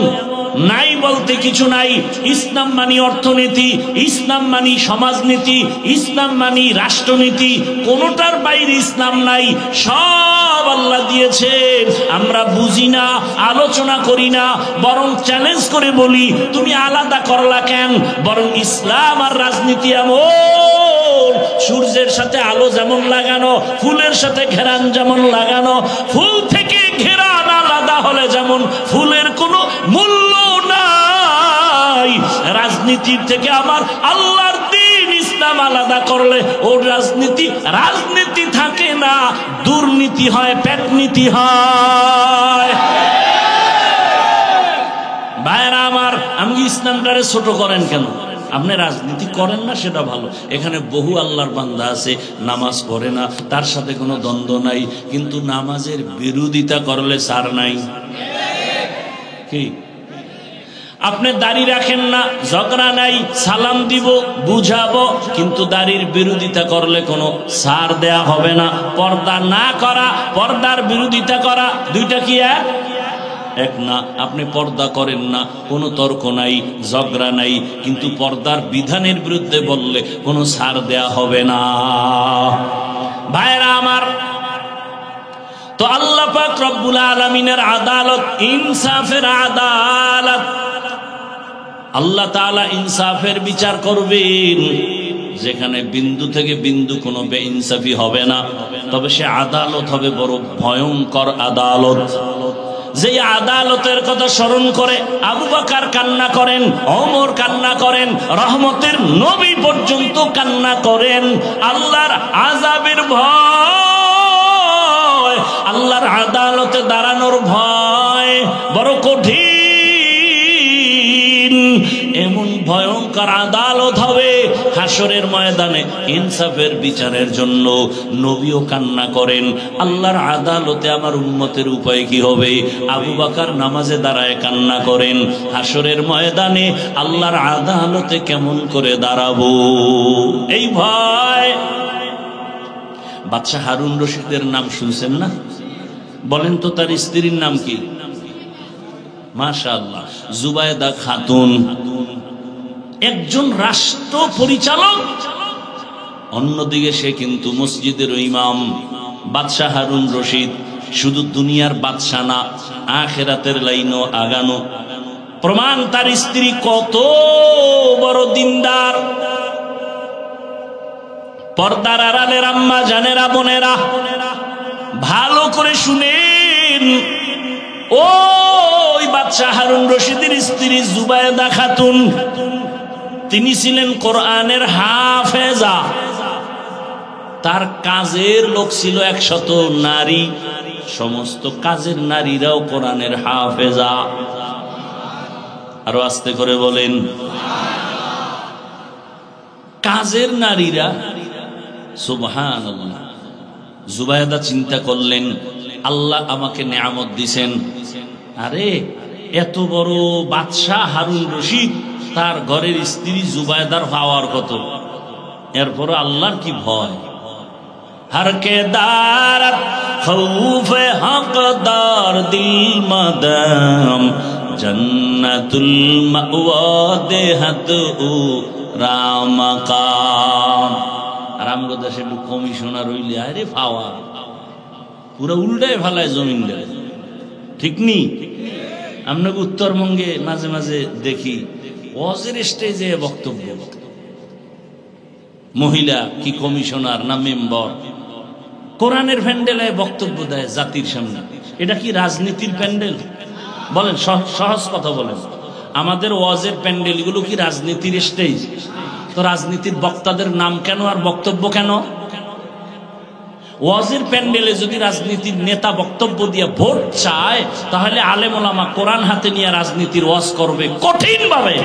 নাই বলতে কিছু নাই। ইসলাম মানি অর্থনীতি, ইসলাম মানি সমাজনীতি, ইসলাম মানি রাষ্ট্রনীতি, কোনোটার বাইরে ইসলাম নাই। সব আল্লাহ দিয়েছেন, আমরা বুঝি না, আলোচনা করি না, বরং চ্যালেঞ্জ করে বলি তুমি আলাদা করলা কেন? বরং ইসলাম আর রাজনীতি এমন, সূর্যের সাথে আলো যেমন লাগানো, ফুলের সাথে ঘেরান যেমন লাগানো, ফুল থেকে ঘেরান আলাদা হলে যেমন ফুলের কোনো মূল্য নাই, রাজনীতির থেকে আমার আল্লাহর দ্বীন ইসলাম আলাদা করলে ও রাজনীতি রাজনীতি থাকে না, দুর্নীতি হয়, পেটনীতি হয়। ভাইরা আমার, আমি ইসলামটারে ছোট করেন কেন? আপনি রাজনীতি করেন না সেটা ভালো, এখানে বহু আল্লাহর বান্দা আছে নামাজ পড়ে না, তার সাথে কোনো দ্বন্দ্ব নাই, কিন্তু নামাজের বিরোধিতা করলে ছাড় নাই। কি আপনি দাড়ি রাখেন না, ঝগড়া নাই, সালাম দিব, বুঝাবো, কিন্তু দাড়ির বিরোধিতা করলে কোনো ছাড় দেয়া হবে না। পর্দা না করা, পর্দার বিরোধিতা করা, দুইটা কি এক না? আপনি পর্দা করেন না, কোনো তর্ক নাই, ঝগড়া নাই, কিন্তু পর্দার বিধানের বিরুদ্ধে বললে কোনো ছাড় দেয়া হবে না। ভাইরা আমার, তো আল্লাহ পাক রব্বুল আলামিনের আদালত, ইনসাফের আদালত, আল্লাহ তাআলা ইনসাফের বিচার করবেন, যেখানে বিন্দু থেকে বিন্দু কোনো বেইনসাফি হবে না। তবে সে আদালত হবে বড় ভয়ঙ্কর আদালত। যে আদালতের কথা স্মরণ করে আবু বকর কান্না করেন, ওমর কান্না করেন, রহমতের নবী পর্যন্ত কান্না করেন। আল্লাহর আযাবের ভয়, আল্লাহর আদালতে দাঁড়ানোর ভয় বড় কঠিন। এমন ভয়ঙ্কর আদালত হবে হাসরের ময়দানে, ইনসাফের বিচারের জন্য নবীও কান্না করেন। আল্লাহর আদালতে আমার উম্মতের উপায় কি হবে? আবু বকর নামাজে দাঁড়ায় কান্না করেন, হাসরের ময়দানে আল্লাহর আদালতে কেমন করে দাঁড়াবো, এই ভয়। বাদশাহ হারুন রশিদের নাম শুনছেন না? বলেন তো তার স্ত্রীর নাম কি? মাশাআল্লাহ, জুবায়দা খাতুন। একজন রাষ্ট্র পরিচালক, অন্যদিকে সে কিন্তু মসজিদের ইমাম। বাদশাহ হারুন রশিদ শুধু দুনিয়ার বাদশাহ না, আখিরাতের লাইনও আগানো। প্রমাণ তার স্ত্রী কত বড় দিনদার। পর্দার আড়ালের আম্মা জানেরা, বোনেরা, ভালো করে শুনেন। ওই বাদশাহ হারুন রশিদের স্ত্রী জুবায়দা খাতুন, তিনি ছিলেন কোরআনের হাফেজা। তার কাজের লোক ছিল 100 নারী, সমস্ত কাজের নারীরাও কোরআনের হাফেজা। আরো আস্তে করে বলেন, কাজের নারীরা। সুবহানাল্লাহ। জুবায়দা চিন্তা করলেন, আল্লাহ আমাকে নিয়ামত দিছেন, আরে এত বড় বাদশাহ হারুন রশিদ, তার ঘরের স্ত্রী জুবায়দার পাওয়ার কত। এরপর আল্লাহর কি ভয়। হরকে দারত খৌফে হকদার দিল মদম, জন্নতুল মাওয়া দেহত ও রামকাম। রামগো দেশে কমিশনার হইলে আরে পাওয়া পুরো উল্টায় ফেলায় জমিনদার, ঠিক নি? আপনাকে উত্তরবঙ্গে মাঝে মাঝে দেখি ওয়াজের স্টেজে বক্তব্য, মহিলা কি কমিশনার না মেম্বার কোরআনের প্যান্ডেলে বক্তব্য দেয় জাতির সামনে। এটা কি রাজনীতির প্যান্ডেল? বলেন, সহজ কথা বলেন, আমাদের ওয়াজের প্যান্ডেল গুলো কি রাজনীতির স্টেজ? তো রাজনীতির বক্তাদের নাম কেন আর বক্তব্য কেন? ওয়াজের প্যান্ডেলে যদি রাজনীতির নেতা বক্তব্য দিয়ে ভোট চায়, তাহলে আলেম ওলামা কোরআন হাতে নিয়ে রাজনীতির ওয়াজ করবে কঠিন ভাবে।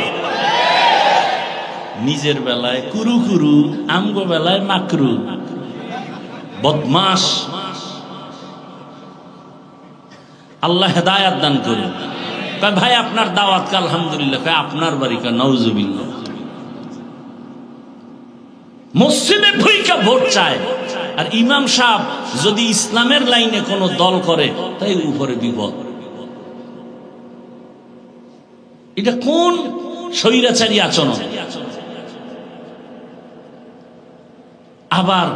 নিজের বেলায় কুরু কুরু, আমগো বেলায় মাকরু, বদমাস। আল্লাহ হেদায়াত দান করুন। ভাই আপনার দাওয়াত কা? আলহামদুলিল্লাহ। আপনার বাড়ি কা? নাউজুবিল্লাহ। মসজিদে ঢুইকা ভোট চায়, আর ইমাম সাহেব যদি ইসলামের লাইনে কোন দল করে, তাই উপরে বিপদ। এটা কোন স্বৈরাচারী আচরণ? আবার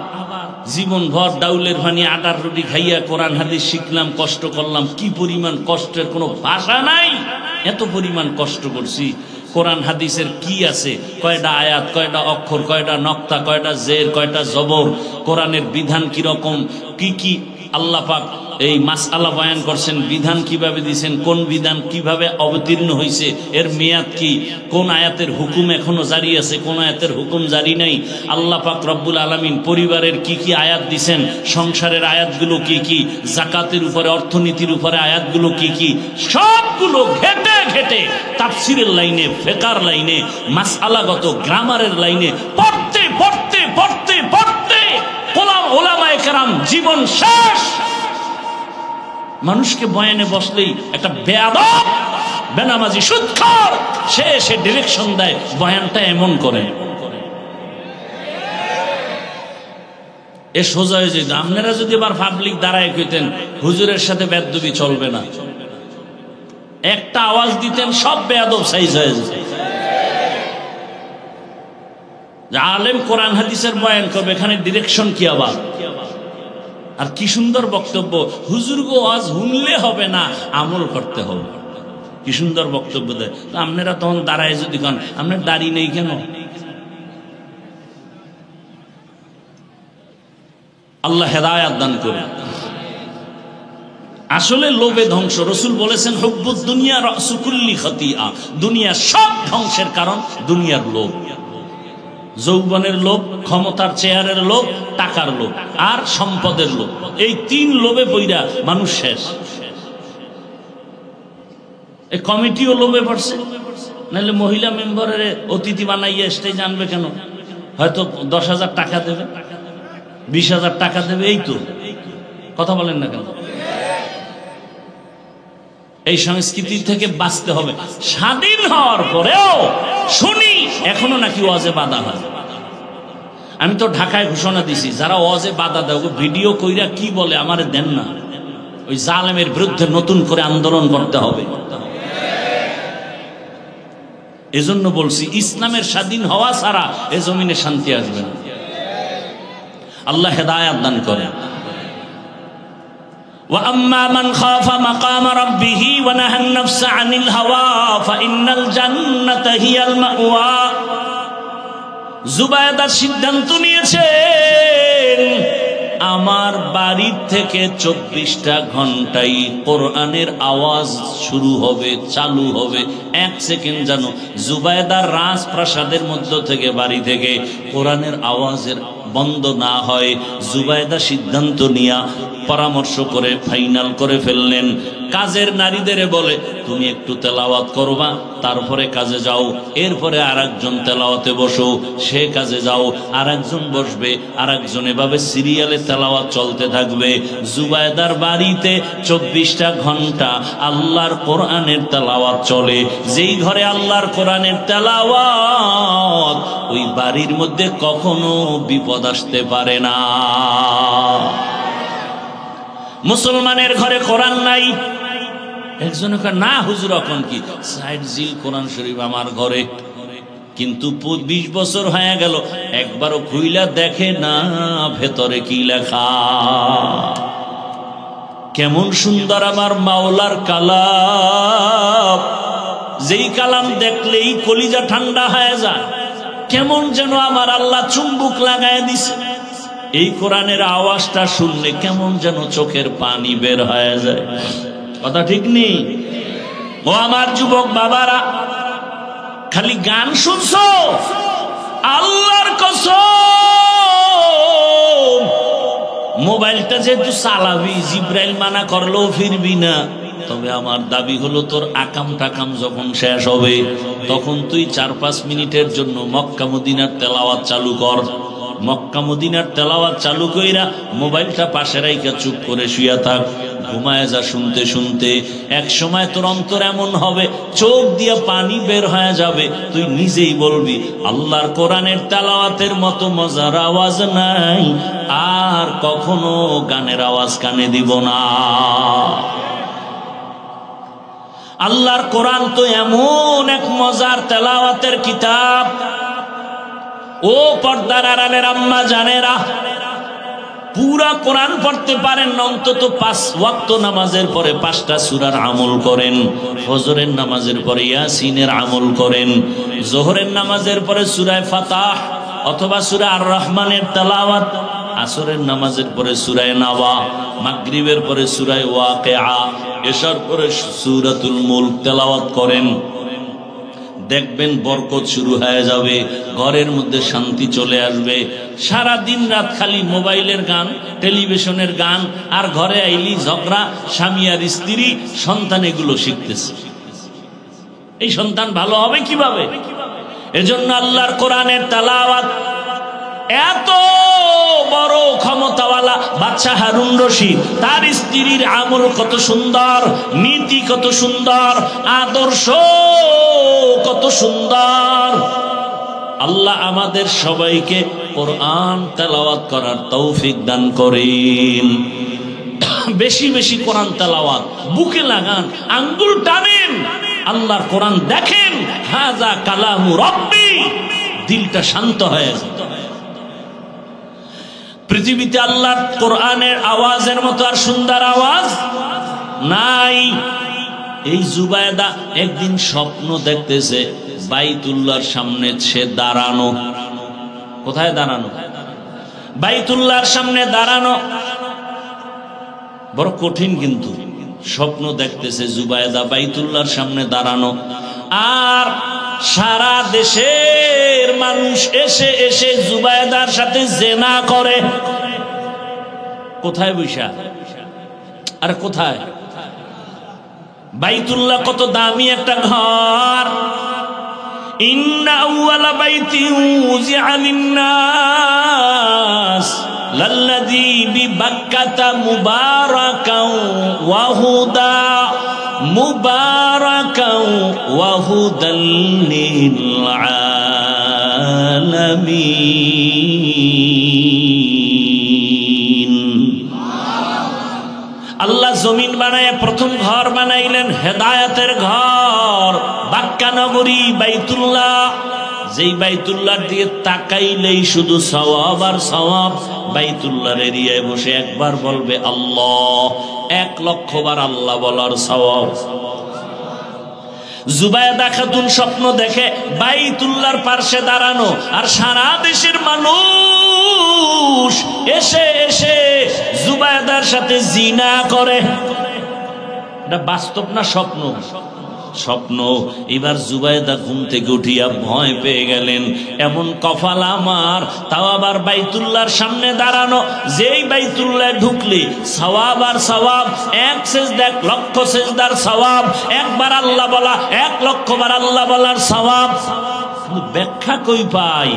জীবন ভর ডাউলের ভানি আটার রুটি খাইয়া কোরআন হাদিস শিখলাম, কষ্ট করলাম। কি পরিমাণ কষ্টের কোনো ভাষা নাই। এত পরিমাণ কষ্ট করছি। কোরআন হাদিসের কি আছে, কয়টা আয়াত, কয়টা অক্ষর, কয়টা নক্তা, কয়টা জের, কয়টা জবর, কোরআনের বিধান কিরকম, কি কি আল্লাহ পাক এই মাসআলা বয়ান করছেন, বিধান কিভাবে দিয়েছেন, কোন বিধান কিভাবে অবতীর্ণ হয়েছে, এর মেয়াদ কি, কোন আয়াতের হুকুম এখনো জারি আছে, কোন আয়াতের হুকুম জারি নাই, আল্লাহ পাক রব্বুল আলামিন পরিবারের কি কি আয়াত দিয়েছেন, সংসারের আয়াতগুলো কি কি, যাকাতের উপরে, অর্থনীতির উপরে আয়াতগুলো কি কি, সবগুলো ঘেটে ঘেটে তাফসীরের লাইনে, ফিকহের লাইনে, মাসআলাগত গ্রামারের লাইনে পড়তে পড়তে পড়তে পড়তে ওলামায়ে কেরাম জীবন শেষ। মানুষকে বয়ানে বসলেই একটা বেয়াদব, বেনামাজি, সুদখোর সে এসে ডিরেকশন দেয়, বয়ানটা এমন করে। এ সোজা হয়ে যেত। আপনারা যদি আবার পাবলিক দাঁড়ায় কইতেন হুজুরের সাথে বেয়াদবি চলবে না, একটা আওয়াজ দিতেন সব বেয়াদব সাইজ হয়ে যেত। আলেম কোরআন হাদিসের বয়ান করবে, এখানে ডিরেকশন কি আবার? আর কি সুন্দর বক্তব্য, হুজুর গো আজ শুনলে হবে না, আমল করতে হবে। কি সুন্দর বক্তব্য দেয়। আপনারা তখন দাঁড়ায় যদি কন আপনার দাড়ি নেই কেন? আল্লাহ হেদায়াত দান করে। আসলে লোভে ধ্বংস। রাসূল বলেছেন হুব্বুদ দুনিয়া রাসু কুল্লি খাতিয়া, দুনিয়া সব ধ্বংসের কারণ দুনিয়ার লোভ। যৌবনের লোভ, ক্ষমতার চেয়ারের লোভ, টাকার লোভ আর সম্পদের লোভ, এই তিন লোভে পইরা মানুষ শেষ। এই কমিটিও লোভে পড়ছে, নাহলে মহিলা মেম্বারের অতিথি বানাইয়া স্টেজ আনবে কেন? হয়তো 10,000 টাকা দেবে, 20,000 টাকা দেবে, এই তো কথা বলেন না কেন? এই সংস্কৃতি থেকে বাঁচতে হবে। স্বাধীন হওয়ার পরেও শুনি এখনো নাকি ওয়াজে বাধা হয়। আমি তো ঢাকায় ঘোষণা দিছি, যারা ওয়াজে বাধা দেয় ভিডিও কইরা কি বলে আমারে দেন না, ওই জালেমের বিরুদ্ধে নতুন করে আন্দোলন করতে হবে। এজন্য বলছি ইসলামের স্বাধীন হওয়া ছাড়া এ জমিনে শান্তি আসবে না। আল্লাহ হেদায়াত দান করেন। وَأَمَّا مَنْ خَافَ مَقَامَ رَبِّهِ وَنَهَى النَّفْسَ عَنِ الْهَوَى فَإِنَّ الْجَنَّةَ هِيَ الْمَأْوَى। জুবায়দা সিদ্ধান্ত নিয়েছেন আমার বাড়ির থেকে 24টা ঘন্টাই কোরআনের আওয়াজ শুরু হবে, চালু হবে। 1 সেকেন্ড যেন জুবায়দার রাজপ্রাসাদের মধ্য থেকে, বাড়ি থেকে কোরআনের আওয়াজের বন্ধ না হয়। জুবায়দা সিদ্ধান্ত নিয়া পরামর্শ করে ফাইনাল করে ফেললেন। কাজের নারীদের বলে তুমি একটু তেলাওয়াত করবা, তারপরে কাজে যাও, এরপরে আরেকজন তেলাওয়াতে বসো, সে কাজে যাও, আরেকজন বসবে, আরেকজন, এভাবে সিরিয়ালে তেলাওয়াত চলতে থাকবে। জুবায়দার বাড়িতে 24টা ঘন্টা আল্লাহর কোরআনের তেলাওয়াত চলে। যেই ঘরে আল্লাহর কোরআনের তেলাওয়াত, ওই বাড়ির মধ্যে কখনো বিপদ আসতে পারে না। মুসলমানের ঘরে কোরআন নাই, একজন না হুজুর এখন কি সাইড জিল কোরআন শরীফ আমার ঘরে, কিন্তু 20 বছর হয়ে গেল একবারও খুইলা দেখে না ভেতরে কি লেখা। কেমন সুন্দর আমার মাওলার কালাম, যেই কালাম দেখলেই কলিজা ঠান্ডা হয়ে যায়। কেমন যেন আমার আল্লাহ চুম্বুক লাগায় দিছে। এই কোরআনের আওয়াজটা শুনলে কেমন যেন চোখের পানি বের হয়ে যায়। কথা ঠিক নেই? ও আমার যুবক বাবারা, খালি গান শুনছো? আল্লাহর কসম, মোবাইলটা যেহেতু চালাবি, জিব্রাইল মানা করলেও ফিরবি না। তবে আমার দাবি হলো তোর আকাম টাকাম যখন শেষ হবে, তখন তুই 4-5 মিনিটের জন্য মক্কা মদিনার তেলাওয়াত চালু কর। মক্কা মদিনার তেলাওয়াত চালু কইরা মোবাইলটা পাশে রাইখা চুপ করে শুয়া থাক, ঘুমায় যা শুনতে শুনতে। এক সময় তোর অন্তর এমন হবে, চোখ দিয়া পানি বের হয়ে যাবে, তুই নিজেই বলবি আল্লাহর কোরআনের তেলাওয়াতের মতো মজার আওয়াজ নাই, আর কখনো গানের আওয়াজ কানে দিব না। আল্লাহর কোরআন তো এমন এক মজার তেলাওয়াতের কিতাব। ও পর্দার আড়ালের আম্মা জানেরা, পুরা কোরআন পড়তে পারেন না, অন্তত 5 ওয়াক্ত নামাজের পরে 5টা সূরার আমল করেন। ফজরের নামাজের পরে ইয়াসিনের আমল করেন। জোহরের নামাজের পরে সূরা ফাতাহ অথবা সূরা আর রহমানের তেলাওয়াত, আসরের নামাজের পরে সূরা নাবা, মাগরিবের পরে সূরা ওয়াকিআ, এশার পরে সূরাতুল মুলক তেলাওয়াত করেন, দেখবেন বরকত শুরু হয়ে যাবে, ঘরের মধ্যে শান্তি চলে আসবে। সারা দিন রাত খালি মোবাইলের গান, টেলিভিশনের গান, আর ঘরে আইলি ঝগড়া, স্বামী আর স্ত্রী, সন্তান এগুলো শিখতেছে। এই সন্তান ভালো হবে কিভাবে? এজন্য আল্লাহর কোরআনের তেলাওয়াত এত বড় ক্ষমতাওয়ালা বাদশা হারুন রশিদ, তার স্ত্রীর আমল কত সুন্দর, নীতি কত সুন্দর, আদর্শ কত সুন্দর। আল্লাহ আমাদের সবাইকে কোরআন তেলাওয়াত করার তৌফিক দান করেন। বেশি বেশি কোরআন তেলাওয়াত, বুকে লাগান, আঙ্গুল টানেন, আল্লাহর কোরআন দেখেন, হাযা কালামু রাব্বি, দিলটা শান্ত হয়ে যায়। পৃথিবীতে আল্লাহর কোরআনের আওয়াজের মতো আর সুন্দর আওয়াজ নাই। এই জুবায়দা একদিন স্বপ্ন দেখতেছে বাইতুল্লাহর সামনে সে দাঁড়ানো। কোথায় দাঁড়ানো? বাইতুল্লাহর সামনে দাঁড়ানো বড় কঠিন, কিন্তু স্বপ্ন দেখতেছে জুবায়দা বাইতুল্লাহর সামনে দাঁড়ানো, আর সারা দেশের মানুষ এসে এসে জুবায়দার সাথে জিনা করে। কোথায় বৈশা? আর কোথায়? বাইতুল্লাহ কত দামি একটা ঘর। ইন্না আউয়ালা বাইতিন উযিআ লিন-নাস লাল্লাযী বিবাক্কাতা মুবারাকাও ওয়া হুদা মুবারাকাও ওয়া হুদাল লিল আলামিন। আল্লাহ জমিন বানায় প্রথম ঘর বানাইলেন হেদায়েতের ঘর, বাক্কা নগরী বাইতুল্লাহ। যেই বাইতুল্লাহর দিকে তাকাইলেই শুধু সওয়াব আর সওয়াব। বাইতুল্লাহর এরিয়ায় বসে একবার বলবে আল্লাহ, 1,00,000 বার আল্লাহ বলার সওয়াব। জুবায়দা খাতুন স্বপ্ন দেখে বাইতুল্লাহর পাশে দাঁড়ানো, আর সারা দেশের মানুষ এসে এসে জুবায়দার সাথে জিনা করে। এটা বাস্তব না স্বপ্ন? স্বপ্ন। এবার জুবায়দা ঘুম থেকে উঠিয়া ভয় পেয়ে গেলেন, এমন কপাল আমার, তাও আবার বাইতুল্লাহর সামনে দাঁড়ানো। যেই বাইতুল্লাহ ঢুকলে সওয়াব আর সওয়াব, 1 সেজদা 1,00,000 সেজদার সওয়াব, একবার আল্লাহ বলা 1,00,000 বার আল্লাহ বলার সওয়াব। ব্যাখ্যা কই পাই?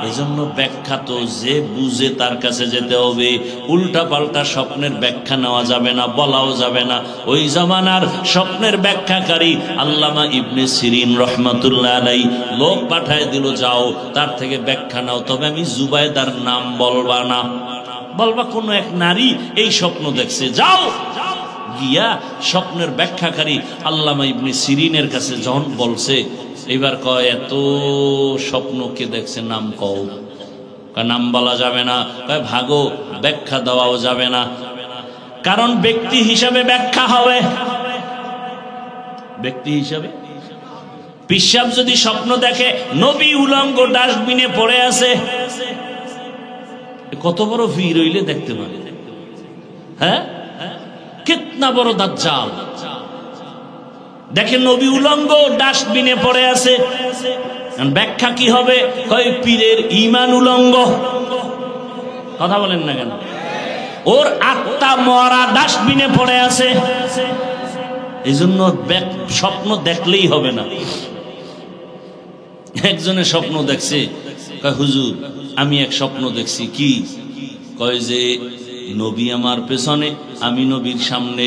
এজন্য ব্যাখ্যা তো যে বুঝে তার কাছে যেতে হবে। উল্টা পাল্টা স্বপ্নের ব্যাখ্যা নেওয়া যাবে না, বলাও যাবে না। ওই জামানার স্বপ্নের ব্যাখ্যাকারী আল্লামা ইবনে সিরিন রহমাতুল্লাহ আলাইহি লোক পাঠায় দিল, যাও তার থেকে ব্যাখ্যা নাও, তবে আমি জুবায়দার নাম বলবা না, বলবা কোন এক নারী এই স্বপ্ন দেখছে। যাও গিয়া স্বপ্নের ব্যাখ্যাকারী আল্লামা ইবনে সিরিনের কাছে যখন বলছে, এবার কয় এত স্বপ্ন কে দেখছে, নাম কও। নাম বলা যাবে না। কয় ভাগো, ব্যাখ্যা দেওয়াও যাবে না, কারণ ব্যক্তি হিসাবে ব্যাখ্যা হবে। ব্যক্তি হিসাবে পিশাব যদি স্বপ্ন দেখে নবী উলঙ্গ ডাস্টবিনে পড়ে আছে, কত বড় ভিড় হইলে দেখতে পারে? হ্যাঁ, কিতনা বড় দাজ্জাল। দেখেন নবী উলঙ্গ ডাস্টবিনে পড়ে আছে, ব্যাখ্যা কি হবে? কয় পীরের ঈমান উলঙ্গ। কথা বলেন না কেন? ওর আত্মা মরা ডাস্টবিনে পড়ে আছে। এই জন্য স্বপ্ন দেখলেই হবে না। একজনের স্বপ্ন দেখছে, কয় হুজুর আমি এক স্বপ্ন দেখছি। কি? কয় যে নবী আমার পেছনে, আমি নবীর সামনে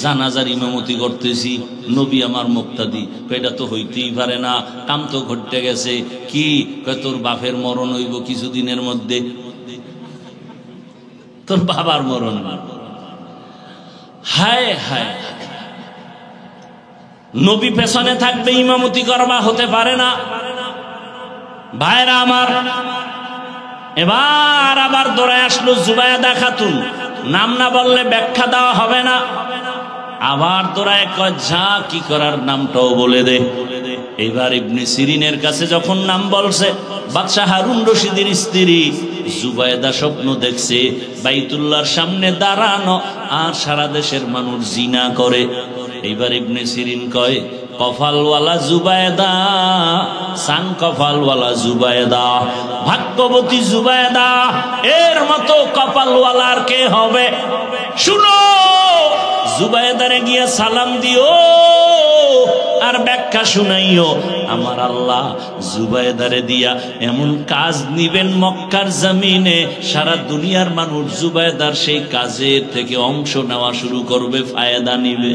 জানাজার ইমামতি করতেছি, নবী আমার মুক্তাদি। এটা তো হইতেই পারে না, কাম তো ঘটতে গেছে। কি? কয় তোর বাপের মরণ হইব কিছুদিনের মধ্যে। তোর বাবার মরণ? হায় হায়, নবী পেছনে থাকবে, ইমামতি করবা, হতে পারে না। ভাইরা আমার, এবার আবার দৌড়ে আসলো জুবায়দা খাতুন। নাম না বললে ব্যাখ্যা দেওয়া হবে না। আবার তোরা এক যা কি করার নামটাও বলে দে। এবার ইবনে সিরিনের কাছে যখন নাম বলছে, বাদশাহ হারুন রশিদের স্ত্রী জুবায়দা স্বপ্ন দেখছে বাইতুল্লাহর সামনে দাঁড়ানো আর সারা দেশের মানুষ জিনা করে। এইবার ইবনে সিরিন কয়, কফালওয়ালা জুবায়দা, সান কফালওয়ালা জুবায়দা, ভাগ্যবতী জুবায়দা, এর মতো কপালওয়ালার কে হবে? শুনো, জুবায়দারে গিয়া সালাম দিও আর ব্যাখ্যা শুনাইও। আমার আল্লাহ জুবায়দারে দিয়া এমন কাজ নিবেন মক্কার জমিনে, সারা দুনিয়ার মানুষ জুবায়দার সেই কাজের থেকে অংশ নেওয়া শুরু করবে, ফায়দা নিবে।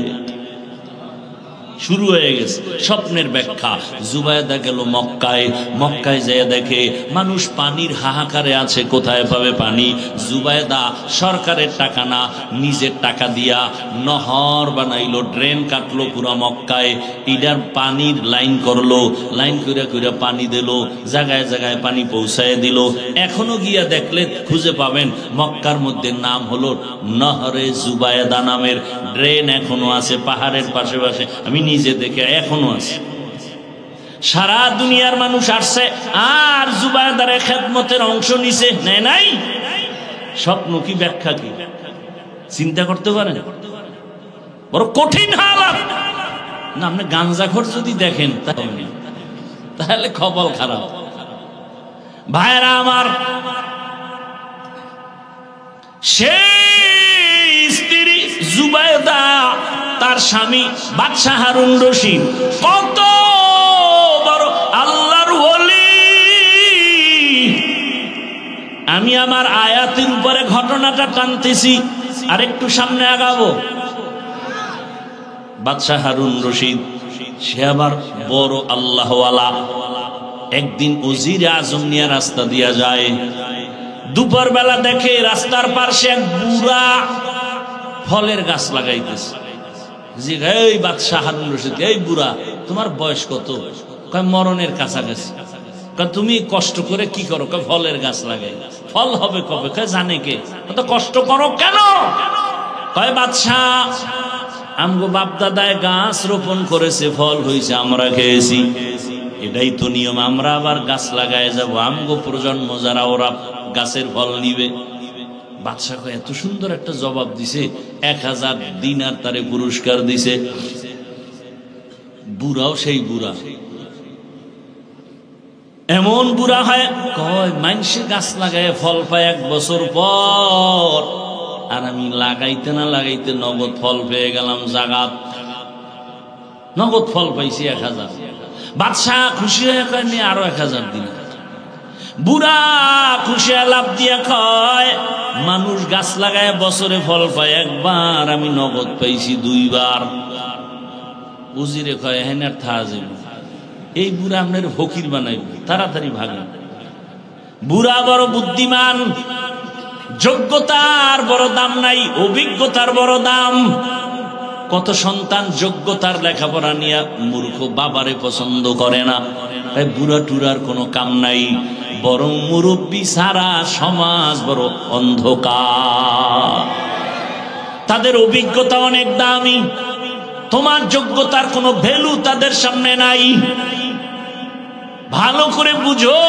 শুরু হয়ে গেছে স্বপ্নের ব্যাখ্যা। জুবায়দা গেল মক্কায়, মক্কায় যেয়ে দেখে মানুষ পানির হাহাকারে আছে, কোথায় পাবে পানি? জুবায়দা সরকারের টাকা না, নিজের টাকা দিয়া নহর বানাইলো, ড্রেন কাটলো পুরা মক্কায়, ইডার পানির লাইন করলো, লাইন কইরা কইরা পানি দিল, জায়গায় জায়গায় পানি পৌঁছায় দিল। এখনো গিয়া দেখলে খুঁজে পাবেন মক্কার মধ্যে নাম হলো নহরে জুবায়দা নামের ড্রেন এখনো আছে পাহাড়ের পাশে পাশে, আমি নিজে দেখে এখনো আছে। সারা দুনিয়ার মানুষ আসছে আর জুবায়দারে খেদমতের অংশ নিছে, নেয় নাই? স্বপ্ন কি, ব্যাখ্যা কি, চিন্তা করতে পারেন? বড় কঠিন হালাত না। আপনি গাঞ্জাখোর যদি দেখেন তাহলে কপাল খারাপ। ভাইরা আমার, সেই স্ত্রী জুবায়দা, তার স্বামী বাদশাহ হারুন রশিদ কত বড় আল্লাহর ওলি। আমি আমার আয়াতের উপরে ঘটনাটা টানতেছি, আর একটু সামনে আগাবো। বাদশাহ হারুন রশিদ সে আবার বড় আল্লাহওয়ালা। একদিন ওজির আজম নিয়ে রাস্তা দিয়া যায়, দুপুর বেলা দেখে রাস্তার পাশে এক বুড়া ফলের গাছ লাগাইতেছে। জি, এই বাদশাহ হারুন রশিদ, এই বুড়া তোমার বয়স কত? কয় মরণের কাছাকাছি। তুমি কষ্ট করে কি করো? কয় ফলের গাছ লাগাই। ফল হবে কবে? কয় জানে কে? তো কষ্ট করো কেন? কয় বাদশাহ, আমগো বাপ দাদায় গাছ রোপণ করেছে, ফল হয়েছে, আমরা খেয়েছি, এটাই তো নিয়ম। আমরা আবার গাছ লাগায় যাবো, আমগো প্রজন্ম যারা ওরা গাছের ফল নিবে। বাদশাহ এত সুন্দর একটা জবাব দিছে, 1000 দিনার তারে পুরস্কার দিছে। বুড়াও সেই বুড়া, এমন বুড়া হয়, কয় মানুষে গাছ লাগায় ফল পায় 1 বছর পর, আর আমি লাগাইতে না লাগাইতে নগদ ফল পেয়ে গেলাম। জাগাত নগদ ফল পাইছি 1000। বাদশাহ খুশি হয়ে কয় নিয়ে আরো 1000 দিনার। বুড়া খুশি লাভ দিয়া কয়, মানুষ গাছ লাগায় বছরে ফল পায় 1 বার, আমি নগদ পাইছি 2 বার। উজিরে কয় হেনার থা যাবে, এই বুড়া আপনার ফকির বানাইব, তাড়াতাড়ি ভাগেন। বুড়া বড় বুদ্ধিমান, যোগ্যতার বড় দাম নাই, অভিজ্ঞতার বড় দাম। কত সন্তান যোগ্যতার লেখাপড়া নিয়ে মূর্খ বাবারে পছন্দ করে না, তাই বুড়া টুরার কোনো কাম নাই। বরং মুরব্বী সারা সমাজ বড় অন্ধকার, তাদের অভিজ্ঞতা অনেক দামি, তোমার যোগ্যতার কোনো ভ্যালু তাদের সামনে নাই। ভালো করে বুঝো।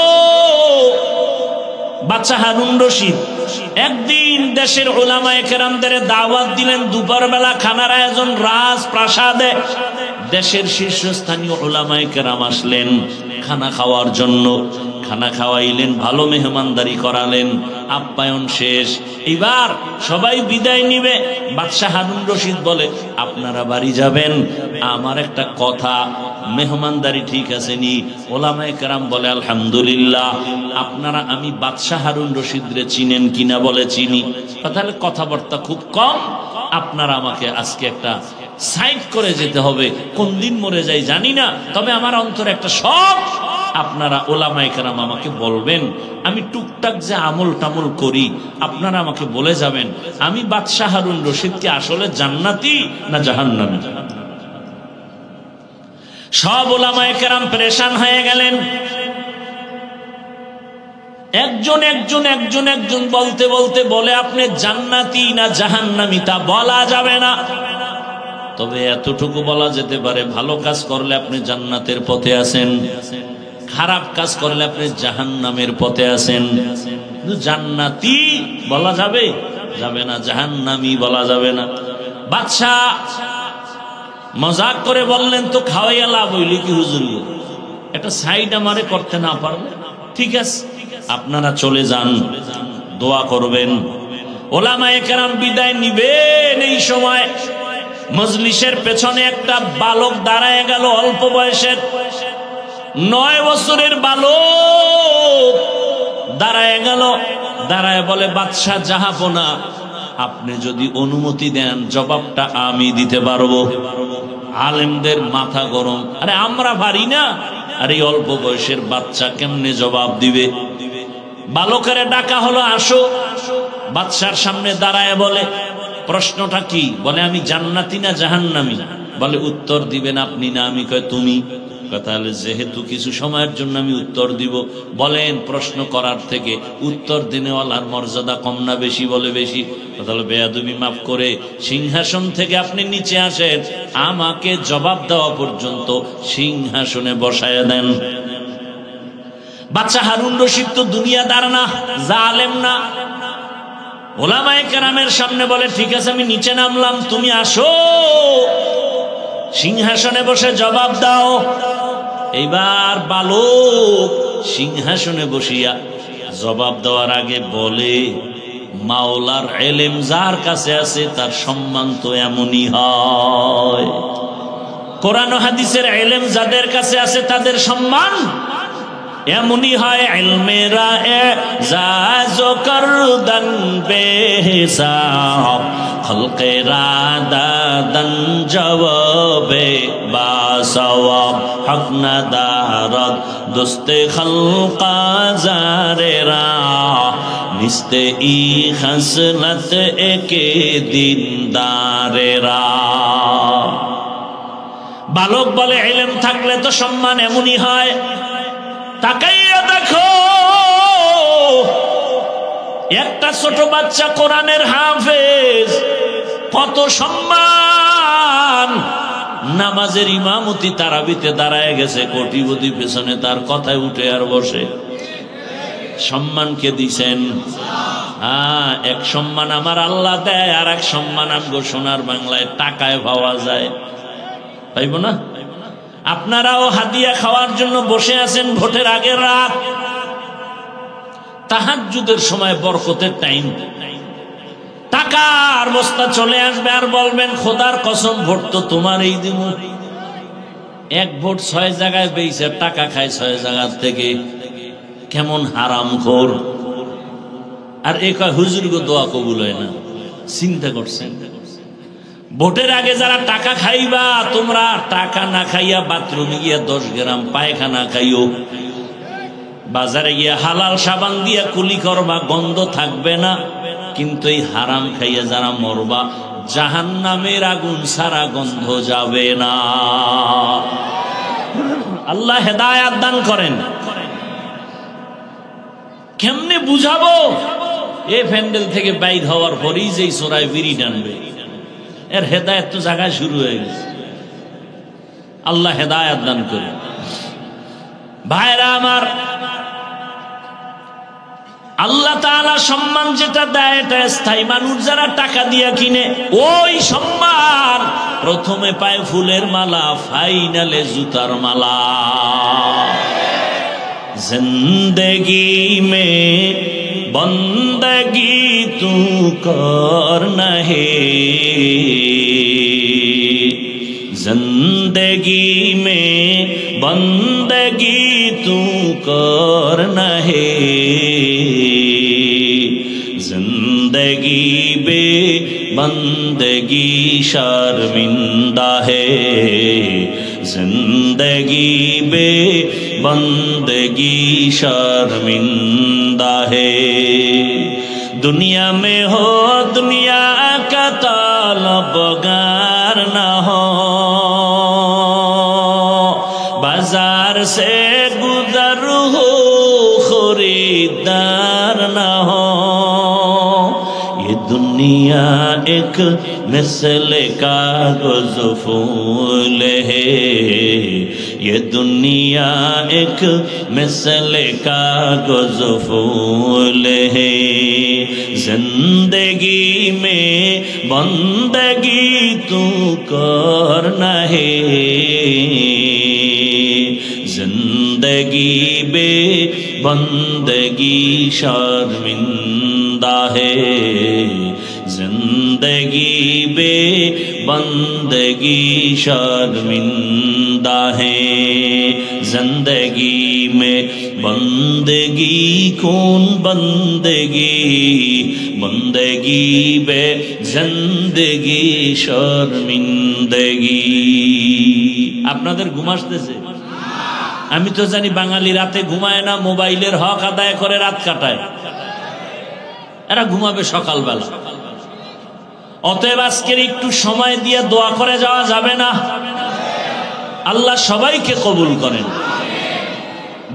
বাদশাহ হারুন রশিদ একদিন দেশের উলামায়ে কেরামদের দাওয়াত দিলেন, দুপুর বেলা খানার আয়োজন রাজপ্রাসাদে। দেশের শীর্ষস্থানীয় উলামায়ে কেরাম আসলেন খানা খাওয়ার জন্য। খানা খাওয়াইলেন, ভালো মেহমানদারি করালেন, আপ্যায়ন শেষ। এবার সবাই বিদায় নিবে। বাদশাহ হারুন রশিদ বলে, আপনারা বাড়ি যাবেন, আমার একটা কথা, মেহমানদারি ঠিক আছে নি? ওলামায়ে কেরাম বলে আলহামদুলিল্লাহ। আপনারা আমি বাদশাহ হারুন রশিদ রে চিনেন কিনা? বলে চিনি। তাহলে কথাবার্তা খুব কম, আপনারা আমাকে আজকে একটা সাইড করে যেতে হবে। কোন দিন মরে যাই জানি না, তবে আমার অন্তরে একটা শখ, আপনারা ওলামায়ে কেরাম আমাকে বলবেন, আমি টুকটাক যে আমল টামল করি আপনারা আমাকে বলে যাবেন, আমি বাদশাহ হারুন রশিদ কি আসলে জান্নাতি না জাহান্নামী? সব ওলামায়ে কেরাম পেরেশান হয়ে গেলেন। একজন একজন একজন একজন বলতে বলতে বলে, আপনি জান্নাতি না জাহান্নামী তা বলা যাবে না। তবে এতটুকু বলা যেতে পারে, ভালো কাজ করলে আপনি জান্নাতের পথে আছেন, খারাপ কাজ করলে আপনি জাহান্নামের পথে আছেন। জান্নাতি বলা যাবে যাবে না, জাহান্নামী বলা যাবে না। বাদশা মজাক করে বললেন, তো খাওয়াইয়া লাভ হইলে কি হুজুর, একটা সাইড আমারে করতে না পারলে ঠিক আছে, আপনারা চলে যান, দোয়া করবেন। ওলামায়ে কেরাম বিদায় নিবেন। এই সময় মজলিসের পেছনে একটা বালক দাঁড়ায় গেল, অল্প বয়সের 9 বছরের বালক দাঁড়ায় গেল। দাঁড়ায় বলে, বাদশা জাহাপনা, আপনি যদি অনুমতি দেন জবাবটা আমি দিতে পারবো। আলেমদের মাথা গরম, আরে আমরা পারি না, আর এই অল্প বয়সের বাচ্চা কেমনে জবাব দিবে? বালকের ডাকা হলো, আসো। বাদশার সামনে দাঁড়ায় বলে, প্রশ্নটা কি? বলে, আমি জান্নাতি না জাহান্নামী? বলে, উত্তর দিবেন আপনি না আমি? কয় তুমি। তাহলে যেহেতু কিছু সময়ের জন্য আমি উত্তর দিব, বলেন প্রশ্ন করার থেকে উত্তর দিনেওয়ালার মর্যাদা কম না বেশি? বলে বেশি। তাহলে বেয়াদবি মাফ করে সিংহাসন থেকে আপনি নিচে আসেন, আমাকে জবাব দেওয়া পর্যন্ত সিংহাসনে বসায় দেন। বাচ্চা হারুন রশিদ তো দুনিয়াদার না, জালেম না। ওলামায়ে কেরামের সামনে বলে, ঠিক আছে আমি নিচে নামলাম, তুমি আসো সিংহাসনে বসে জবাব দাও। এইবার বালক সিংহাসনে বসিয়া জবাব দেওয়ার আগে বলে, মাওলার এলেম যার কাছে আছে তার সম্মান তো এমনই হয়। কোরআন ও হাদিসের এলেম যাদের কাছে আছে তাদের সম্মান এমনই হয়। ইলমেরা এজাজ করদান বেহিসাব, খলকেরা দাদান জবাবে বাসওয়াব, হক না দারদ দোস্তে খলকা জারেরা, নিস্তে ই খসলত একে দিনদারেরা। বালক বলে, ইলম থাকলে তো সম্মান এমনই হয়। তাকাইয়া দেখো, একটা ছোট বাচ্চা কোরআনের হাফেজ, কত সম্মান। নামাজের ইমামতি তারাবিতে দাঁড়ায় গেছে, কোটিপতি পেছনে তার কথায় উঠে আর বসে। সম্মানকে দিছেন। এক সম্মান আমার আল্লাহ দেয়, আর এক সম্মান আমগো সোনার বাংলায় টাকায় পাওয়া যায়, পাইব না? আপনারাও হাদিয়া খাওয়ার জন্য বসে আছেন ভোটের আগের রাত, তাহাজ্জুদের সময় বরকতের টাইম, টাকার বস্তা চলে আসবে আর বলবেন, খোদার কসম ভোট তো তোমার এই দিব। এক ভোট 6 জায়গায় পেয়েছে, টাকা খায় 6 জায়গার থেকে, কেমন হারামখোর। আর এ কয় হুজুর গো দোয়া কবুল হয় না। চিন্তা করছেন? ভোটের আগে যারা টাকা খাইবা, তোমরা টাকা না খাইয়া বাথরুমে গিয়া 10 গ্রাম পায়খানা খাইও, বাজারে গিয়া হালাল সাবান দিয়া কুলি করবা, গন্ধ থাকবে না। কিন্তু এই হারাম খাইয়া যারা মরবা, জাহান্নামের আগুন সারা গন্ধ যাবে না। আল্লাহ হেদায়েত দান করেন। কেমনে বুঝাবো? এই প্যান্ডেল থেকে বাইর হওয়ার পরেই যে চোরাই বিড়ি টানবে, এর হেদায়েত তো জায়গায় শুরু হয়ে গেছে। আল্লাহ হেদায়েত দান করে। ভাইরা আমার, আল্লাহ তাআলা সম্মান যেটা দেয় এটা স্থায়ী। মানুষ যারা টাকা দিয়া কিনে, ওই সম্মান প্রথমে পায় ফুলের মালা, ফাইনালে জুতার মালা। জিন্দেগি মে বন্দগি তু করনা হে, जिंदगी में बंदगी तू करना है, जिंदगी बे बंदगी शर्मिंदा है, जिंदगी बे बंदगी शर्मिंदा है। दुनिया में हो दुनिया का तलबगार न हो, बाजार से गुजर हो खरीदार न हो, ये दुनिया एक मिसल कागज फूल है, ये दुनिया एक मिसल कागज फूल है। जिंदगी में बंदगी तू करना है, जिंदगी बे बंदगी शर्मिंदा है, जिंदगी बे बंदगी शर्मिंदा है। जिंदगी में बंदगी कौन बंदगी, बंदगी बे जिंदगी शर्मिंदगी। আপনাদের ঘুম আসতেছে? আমি তো জানি বাঙালি রাতে ঘুমায় না, মোবাইলের হক আদায় করে রাত কাটায়, এরা ঘুমাবে সকালবেলা। অতএব আজকের একটু সময় দিয়ে দোয়া করে যাওয়া যাবে না? আল্লাহ সবাইকে কবুল করেন।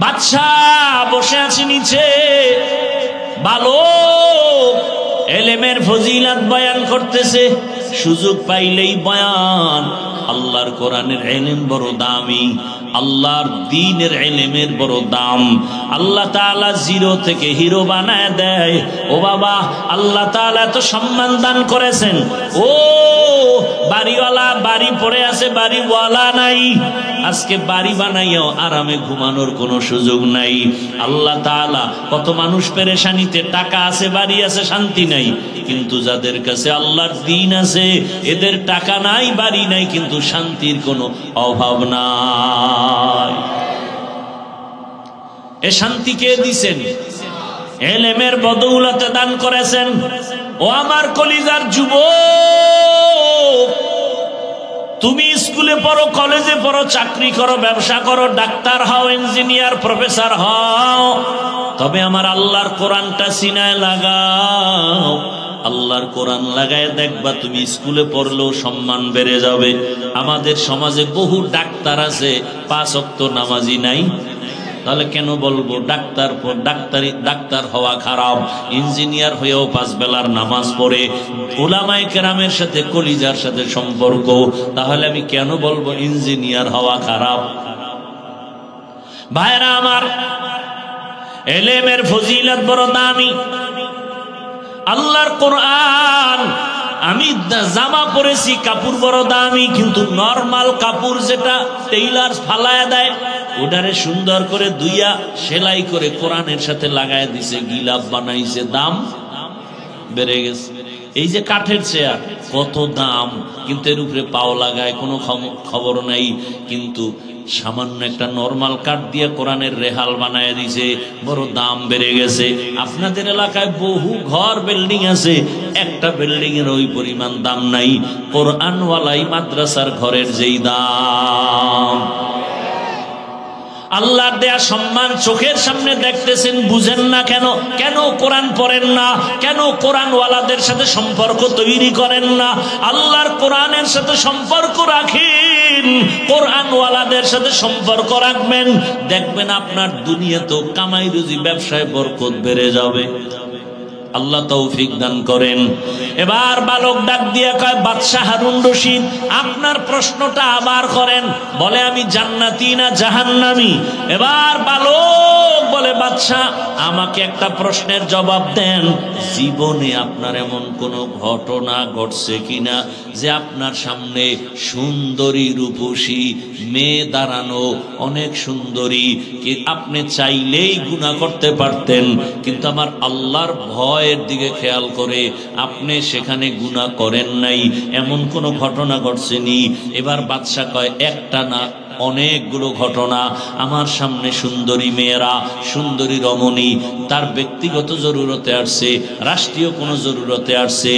বাদশাহ বসে আছে নিচে, বালক এলেমের ফজিলত বয়ান করতেছে, সুযোগ পাইলেই বয়ান। আল্লাহর কোরআনের ইলম বড় দামি, আল্লাহর দ্বীনের ইলমের বড় দাম। আল্লাহ তাআলা জিরো থেকে হিরো বানায় দেয়। ও বাবা, আল্লাহ তাআলা এত সম্মান দান করেছেন। ও বাড়িওয়ালা বাড়ি পড়ে আছে, বাড়িওয়ালা নাই, আজকে বাড়ি বানাইয়াও আরামে ঘুমানোর কোনো সুযোগ নাই। আল্লাহ তাআলা কত মানুষ পেরেশানিতে, টাকা আছে, বাড়ি আছে, শান্তি নাই। কিন্তু যাদের কাছে আল্লাহর দ্বীন আছে, এদের টাকা নাই, বাড়ি নাই, কিন্তু শান্তির কোনো অভাব নাই। এ শান্তি কে দিছেন? ইলমের বদৌলতে দান করেছেন। ও আমার কলিজার যুবক, তুমি স্কুলে পড়ো, কলেজে পড়ো, চাকরি করো, ব্যবসা করো, ডাক্তার হও, ইঞ্জিনিয়ার, প্রফেসর হও, তবে আমার আল্লাহর কোরআনটা সিনায় লাগাও। আল্লাহর কোরআন লাগায় দেখবা তুমি স্কুলে পড়লেও সম্মান বেড়ে যাবে। আমাদের সমাজে বহু ডাক্তার আছে, 5 ওয়াক্ত নামাজি নাই। তাহলে কেন বলবো ডাক্তার হওয়া খারাপ? ইঞ্জিনিয়ার হয়েও 5 বেলার নামাজ পড়ে, উলামায়ে কেরামের সাথে কলিজার সাথে সম্পর্ক, তাহলে আমি কেন বলবো ইঞ্জিনিয়ার হওয়া খারাপ? ভাইরা আমার, ইলমের ফজিলত বড় দামি। আল্লাহর কোরআন, আমি জামা পরেছি, কাপড় বড় দামি, কিন্তু নরমাল কাপড় যেটা টেইলার ফালায়া দেয়, ওটারে সুন্দর করে ধুইয়া সেলাই করে কোরআনের সাথে লাগায় দিছে, গিলাপ বানাইছে, দাম বেড়ে গেছে। এই যে কাঠের চেয়ার, কত দাম, কিন্তু এর উপরে পাও লাগায়, কোনো খবর নাই। কিন্তু সামান্য একটা নরমাল কাঠ দিয়ে কোরআনের রেহাল বানায় দিছে, বড় দাম বেড়ে গেছে। আপনাদের এলাকায় বহু ঘর বিল্ডিং আছে, একটা বিল্ডিং এর ওই পরিমাণ দাম নাই। কোরআনওয়ালাই মাদ্রাসার ঘরের যেই দাম। আল্লাহর দেয়া সম্মান চোখের সামনে দেখতেছেন, বুঝেন না কেন? কেন কোরআন পড়েন না? কেন কোরআনওয়ালাদের সাথে সম্পর্ক তৈরি করেন না? আল্লাহর কোরআনের সাথে সম্পর্ক রাখেন, কোরআনওয়ালাদের সাথে সম্পর্ক রাখবেন, দেখবেন আপনার দুনিয়াতেও কামাই রুজি, ব্যবসায় বরকত বেড়ে যাবে। আল্লাহ তৌফিক দান করেন। এবার বালক ডাক দিয়ে কয়, বাদশাহ হারুন রশিদ, আপনার প্রশ্নটা আবার করেন। বলে, আমি জান্নাতি না জাহান্নামী? এবার বালক বলে, বাদশাহ আমাকে একটা প্রশ্নের জবাব দেন। জীবনে আপনার এমন কোনো ঘটনা ঘটছে কিনা যে আপনার সামনে সুন্দরী রূপসী মেয়ে দাঁড়ানো, অনেক সুন্দরী, কি আপনি চাইলেই গুনাহ করতে পারতেন, কিন্তু আমার আল্লাহর ভয়ের দিকে খেয়াল করে আপনি সেখানে গুনাহ করেন নাই, এমন কোনো ঘটনা ঘটছেনি? এবার বাদশা কয়, একটা না, অনেকগুলো ঘটনা। আমার সামনে সুন্দরী মেয়েরা, সুন্দরী রমণী, তার ব্যক্তিগত জরুরতে আসছে, রাষ্ট্রীয় কোনো জরুরতে আসছে,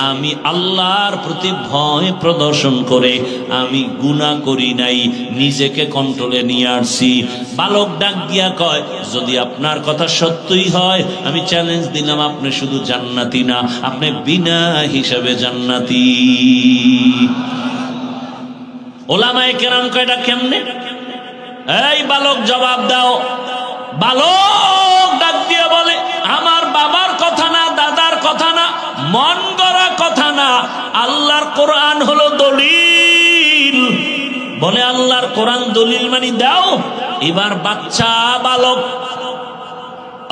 আমি আল্লাহর প্রতি ভয় প্রদর্শন করে আমি গুনাহ করি নাই, নিজেকে কন্ট্রোলে নিয়ে আসছি। বালক ডাক দিয়া কয়, যদি আপনার কথা সত্যই হয়, আমি চ্যালেঞ্জ দিলাম, আপনি শুধু জান্নাতি না, আপনি বিনা হিসাবে জান্নাতি। ওলামায়ে কেরাম কয়, এটা কেমনে? এই বালক জবাব দাও। বালক ডাক দিয়ে বলে, আমার বাবার কথা না, দাদার কথা না, মন গড়া কথা না, আল্লাহর কোরআন হলো দলিল। বলে আল্লাহর কোরআন দলিল মানে দাও। এবার বাচ্চা বালক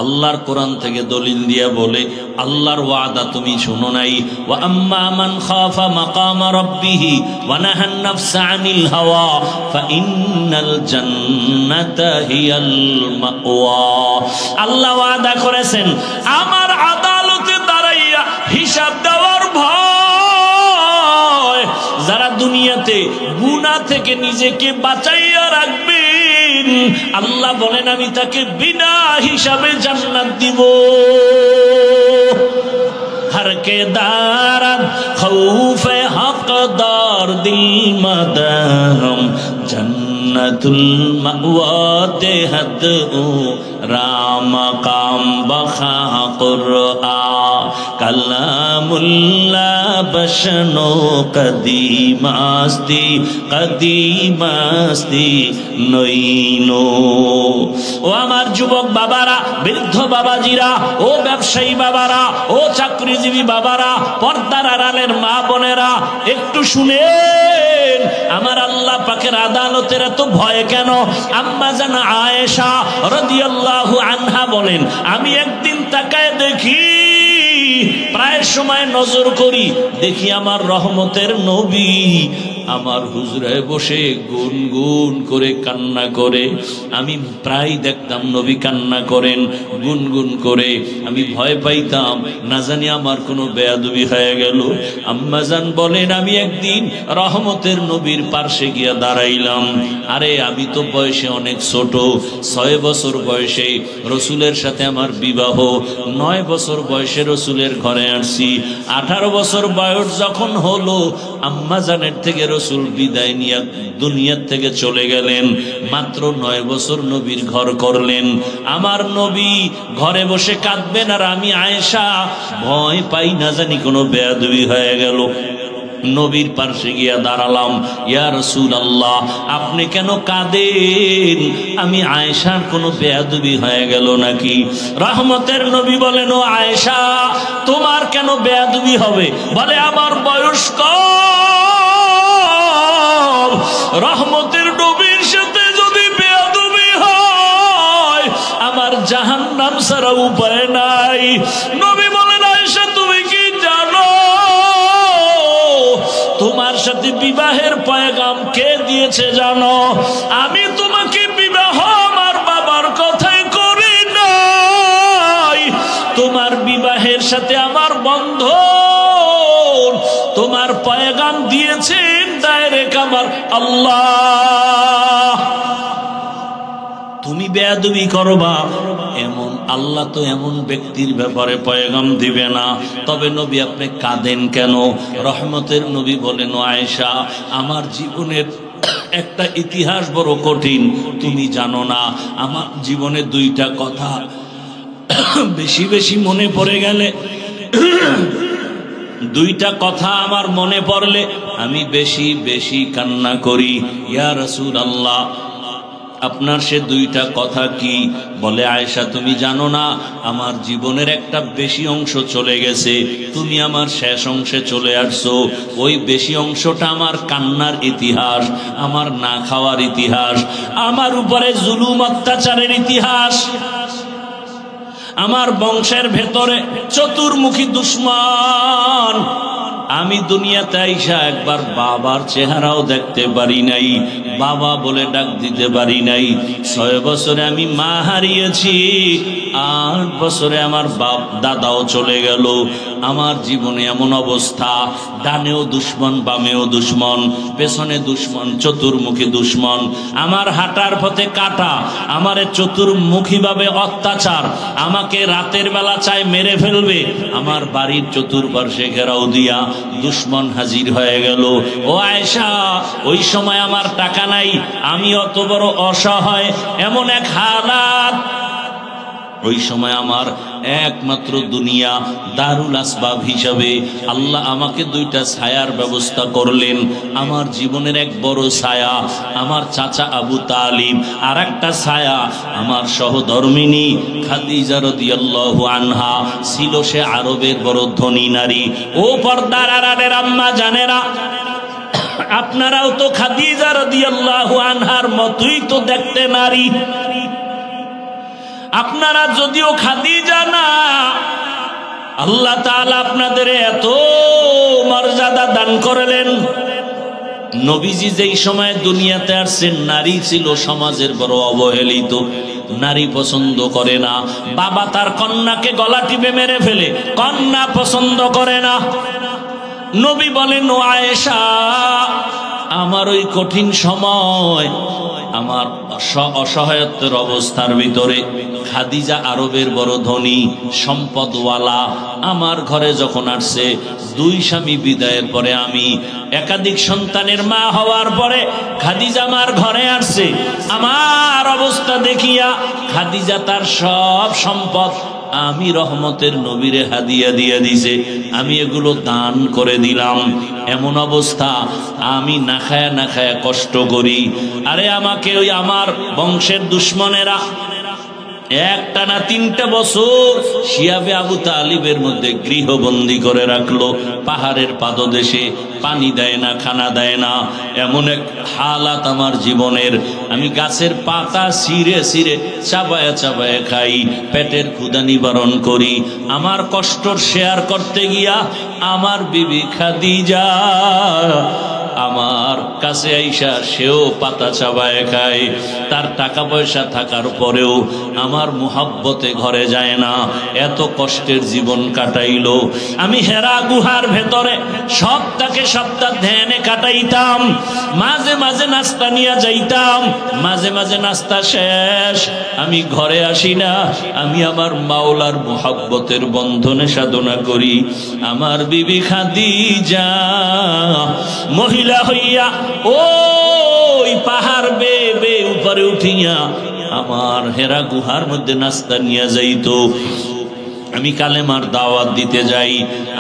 আল্লাহর কোরআন থেকে দলিল দিয়া বলে আল্লাহর ওয়াদা তুমি শুনো নাই, ওয়া আম্মা মান খাফা মাকাম রাব্বিহি ওয়া নাহান নাফসা আনিল হাওয়া ফাইন্নাল জান্নাতা হিয়াল মাওয়া। আল্লাহ ওয়াদা করেছেন আমার আদালতে দাঁড়াইয়া হিসাব দেওয়ার ভয় যারা দুনিয়াতে গুনাহ থেকে নিজেকে বাঁচাইয়া রাখবেন, আল্লাহ বলেন আমি তাকে বিনা হিসাবে জান্নাত দিব। हर के दारद खौफे हकदार दिल मदहम जन्नतुल मअवा तेहद राम काम बखा कुरआ कलामुल्लाह बशनो कदीमास्ती कदीमास्ती नईनो। ও আমার যুবক বাবারা, বৃদ্ধ বাবাজিরা, ও ব্যবসায়ী বাবারা, ও চাকরিজীবী বাবারা, পর্দার আড়ালের মা বোনেরা, একটু শুনেন আমার আল্লাহ পাকের আদালতের এত ভয় কেন? আম্মা জান আয়েশা রাদিয়াল্লাহু আনহা বলেন আমি একদিন তাকায় দেখি, প্রায় সময় নজর করি, দেখি আমার রহমতের নবী আমার হুজরায় বসে গুনগুন করে কান্না করে। আমি প্রায় দেখতাম নবী কান্না করেন গুনগুন করে। আমি ভয় পাইতাম না জানি আমার কোনো বেয়াদবি হয়ে গেল। আম্মাজান বলেন আমি একদিন রহমতের নবীর পার্শ্বে গিয়া দাঁড়াইলাম। আরে আমি তো বয়সে অনেক ছোট, 6 বছর বয়সে রসুলের সাথে আমার বিবাহ, 9 বছর বয়সে রসুলের ঘরে আসছি। 18 বছর বয়স যখন হলো আম্মাজানের থেকে রসুল বিদায় নিয়ে দুনিয়ার থেকে চলে গেলেন। মাত্র 9 বছর নবীর ঘর করলেন। আমার নবী ঘরে বসে কাঁদবেন আর আমি আয়েশা ভয় পাই না জানি কোনো বেয়াদবি হয়ে গেল। নবীর পাশে গিয়া দাঁড়ালাম, ইয়া রাসূলুল্লাহ আপনি কেন কাঁদেন? আমি আয়েশার কোনো বেয়াদবি হয়ে গেল নাকি? রহমতের নবী বলেন ও আয়েশা তোমার কেন বেয়াদবি হবে? বলে আমার বয়স কম, রহমতের নবীর সাথে যদি বেয়াদবি হয় আমার জাহান্নাম ছাড়া উপায় নাই। নবী বলেন আয়েশা তুমি কি জানো তোমার সাথে বিবাহের পয়গাম কে দিয়েছে জানো? আমি তোমাকে বিবাহ আমার বাবার কথাই করি নাই, তোমার বিবাহের সাথে আমার বন্ধন, তোমার পয়গাম দিয়েছেন ডাইরেক্ট আমার আল্লাহ। তুমি বেয়াদবি করবা এমন আল্লাহ তো এমন ব্যক্তির ব্যাপারে পয়গাম দিবে না। তবে নবী আপনি কাঁদেন কেন? রহমতের নবী বলেন ও আয়েশা আমার জীবনের একটা ইতিহাস বড় কঠিন, তুমি জানো না। আমার জীবনে 2টা কথা বেশি বেশি মনে পড়ে গেলে, 2টা কথা আমার মনে পড়লে আমি বেশি বেশি কান্না করি। ইয়া রাসূলুল্লাহ আপনার সে 2টা কথা কি? বলে আয়েশা তুমি জানো না আমার জীবনের একটা বেশি অংশ চলে গেছে, তুমি আমার শেষ অংশে চলে আসছো। ওই বেশি অংশটা আমার কান্নার ইতিহাস, আমার না খাওয়ার ইতিহাস, আমার উপরে জুলুম অত্যাচারের ইতিহাস। আমার বংশের ভেতরে চতুর্মুখী দুশ্মন। আমি দুনিয়াতে আইসা একবার বাবার চেহারাও দেখতে পারি নাই, বাবা বলে ডাক দিতে পারি নাই। 6 বছরে আমি মা হারিয়েছি, 8 বছরে আমার দাদাও চলে গেল। আমার জীবনে এমন অবস্থা, ডানেও দুশ্মন বামেও দুশ্মন, পেছনে দুশ্মন, চতুর্মুখী দুশ্মন। আমার হাঁটার পথে কাটা, আমারে চতুর্মুখী ভাবে অত্যাচার, আমাকে রাতের বেলা চায় মেরে ফেলবে। আমার বাড়ির চতুর্পার্শ্বে ঘেরাও দিয়া দুশ্মন হাজির হয়ে গেল। ও আয়েশা ওই সময় আমার টাকা নাই, আমি অত বড় অসহায়, এমন এক হালাত ওই সময় আমার একমাত্র দুনিয়া দারুল আসবাব হিসাবে আল্লাহ আমাকে দুইটা ছায়ার ব্যবস্থা করলেন। আমার জীবনের এক বড় ছায়া আমার চাচা আবু তালিব, আর একটা ছায়া আমার সহধর্মিনী খাদিজা রাদিয়াল্লাহু আনহা। ছিল সে আরবের বড় ধনী নারী। ও পর্দার আড়ালের আম্মা জানেরা, আপনারাও তো খাদিজা রাদিয়াল্লাহু আনহার মতোই তো দেখতে নারী। আপনারা যদিও খাদিজা না, আল্লাহ তাআলা আপনাদের এত মর্যাদা দান করলেন। নবীজি যেই সময় দুনিয়াতে আসছেন, নারী ছিল সমাজের বড় অবহেলিত, নারী পছন্দ করে না। বাবা তার কন্যাকে গলা টিপে মেরে ফেলে, কন্যা পছন্দ করে না। নবী বলেন, ও আয়েশা, আমার ওই কঠিন সময়, আমার অসহায়ত্বের অবস্থার ভিতরে খাদিজা আরবের বড় ধনী সম্পদওয়ালা আমার ঘরে যখন আসছে, দুই স্বামী বিদায়ের পরে আমি একাধিক সন্তানের মা হওয়ার পরে খাদিজা আমার ঘরে আসছে। আমার অবস্থা দেখিয়া খাদিজা তার সব সম্পদ আমি রহমতের নবীরে হাদিয়া দিয়ে দিছে, আমি এগুলো দান করে দিলাম। এমন অবস্থা আমি না খায়া কষ্ট করি। আরে আমাকে ওই আমার বংশের দুশ্মনেরা একটানা 3টা বছর শিয়াবে আবু তালিবের মধ্যে গৃহবন্দী করে রাখলো। পাহাড়ের পাদদেশে পানি দেয় না, খানা দেয় না, এমন এক হালাত আমার জীবনের। আমি গাছের পাতা ছিঁড়ে ছিঁড়ে চাবায়া চাবায়া খাই, পেটের ক্ষুধা নিবারণ করি। আমার কষ্ট শেয়ার করতে গিয়া আমার বিবি খাদিজা আমার কাছে আইসা সেও পাতা চাবায় খায়। তার টাকা পয়সা থাকার পরেও আমার মুহাব্বতে ঘরে যায় না, এত কষ্টের জীবন কাটাইলো। আমি হেরা গুহার ভেতরে সপ্তাহ ধ্যানে কাটাইতাম, মাঝে মাঝে নাস্তা নিয়ে যাইতাম, মাঝে মাঝে নাস্তা শেষ আমি ঘরে আসি না, আমি আমার মাওলার মুহাব্বতের বন্ধনে সাধনা করি। আমার বিবি খাদিজা মহিলা হইয়া ওই পাহাড় বেয়ে উপরে উঠিয়া আমার হেরা গুহার মধ্যে নাস্তা নিয়ে যাইতো। আমি কালেমার দাওয়াত দিতে যাই,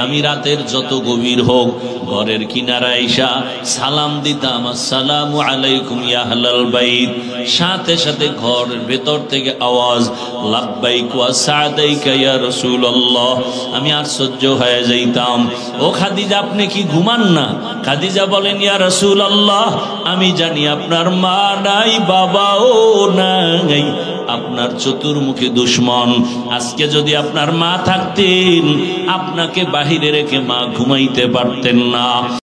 আমি রাতের যত গভীর হোক ঘরের কিনারায় আইসা সালাম দিতাম, আসসালামু আলাইকুম ইয়া আহলাল বাইত। সাথে সাথে ঘরের ভেতর থেকে আওয়াজ, লাব্বাইক ওয়া সাদাইকা ইয়া রাসূলুল্লাহ। আমি আশ্চর্য হয়ে যাইতাম, ও খাদিজা আপনি কি ঘুমান না? খাদিজা বলেন, ইয়া রাসূলুল্লাহ, আমি জানি আপনার মা নাই, বাবাও নাই, আপনার চতুর্মুখী দুশ্মন। আজকে যদি আপনার মা থাকতেন, আপনাকে বাহিরে রেখে মা ঘুমাইতে পারতেন না।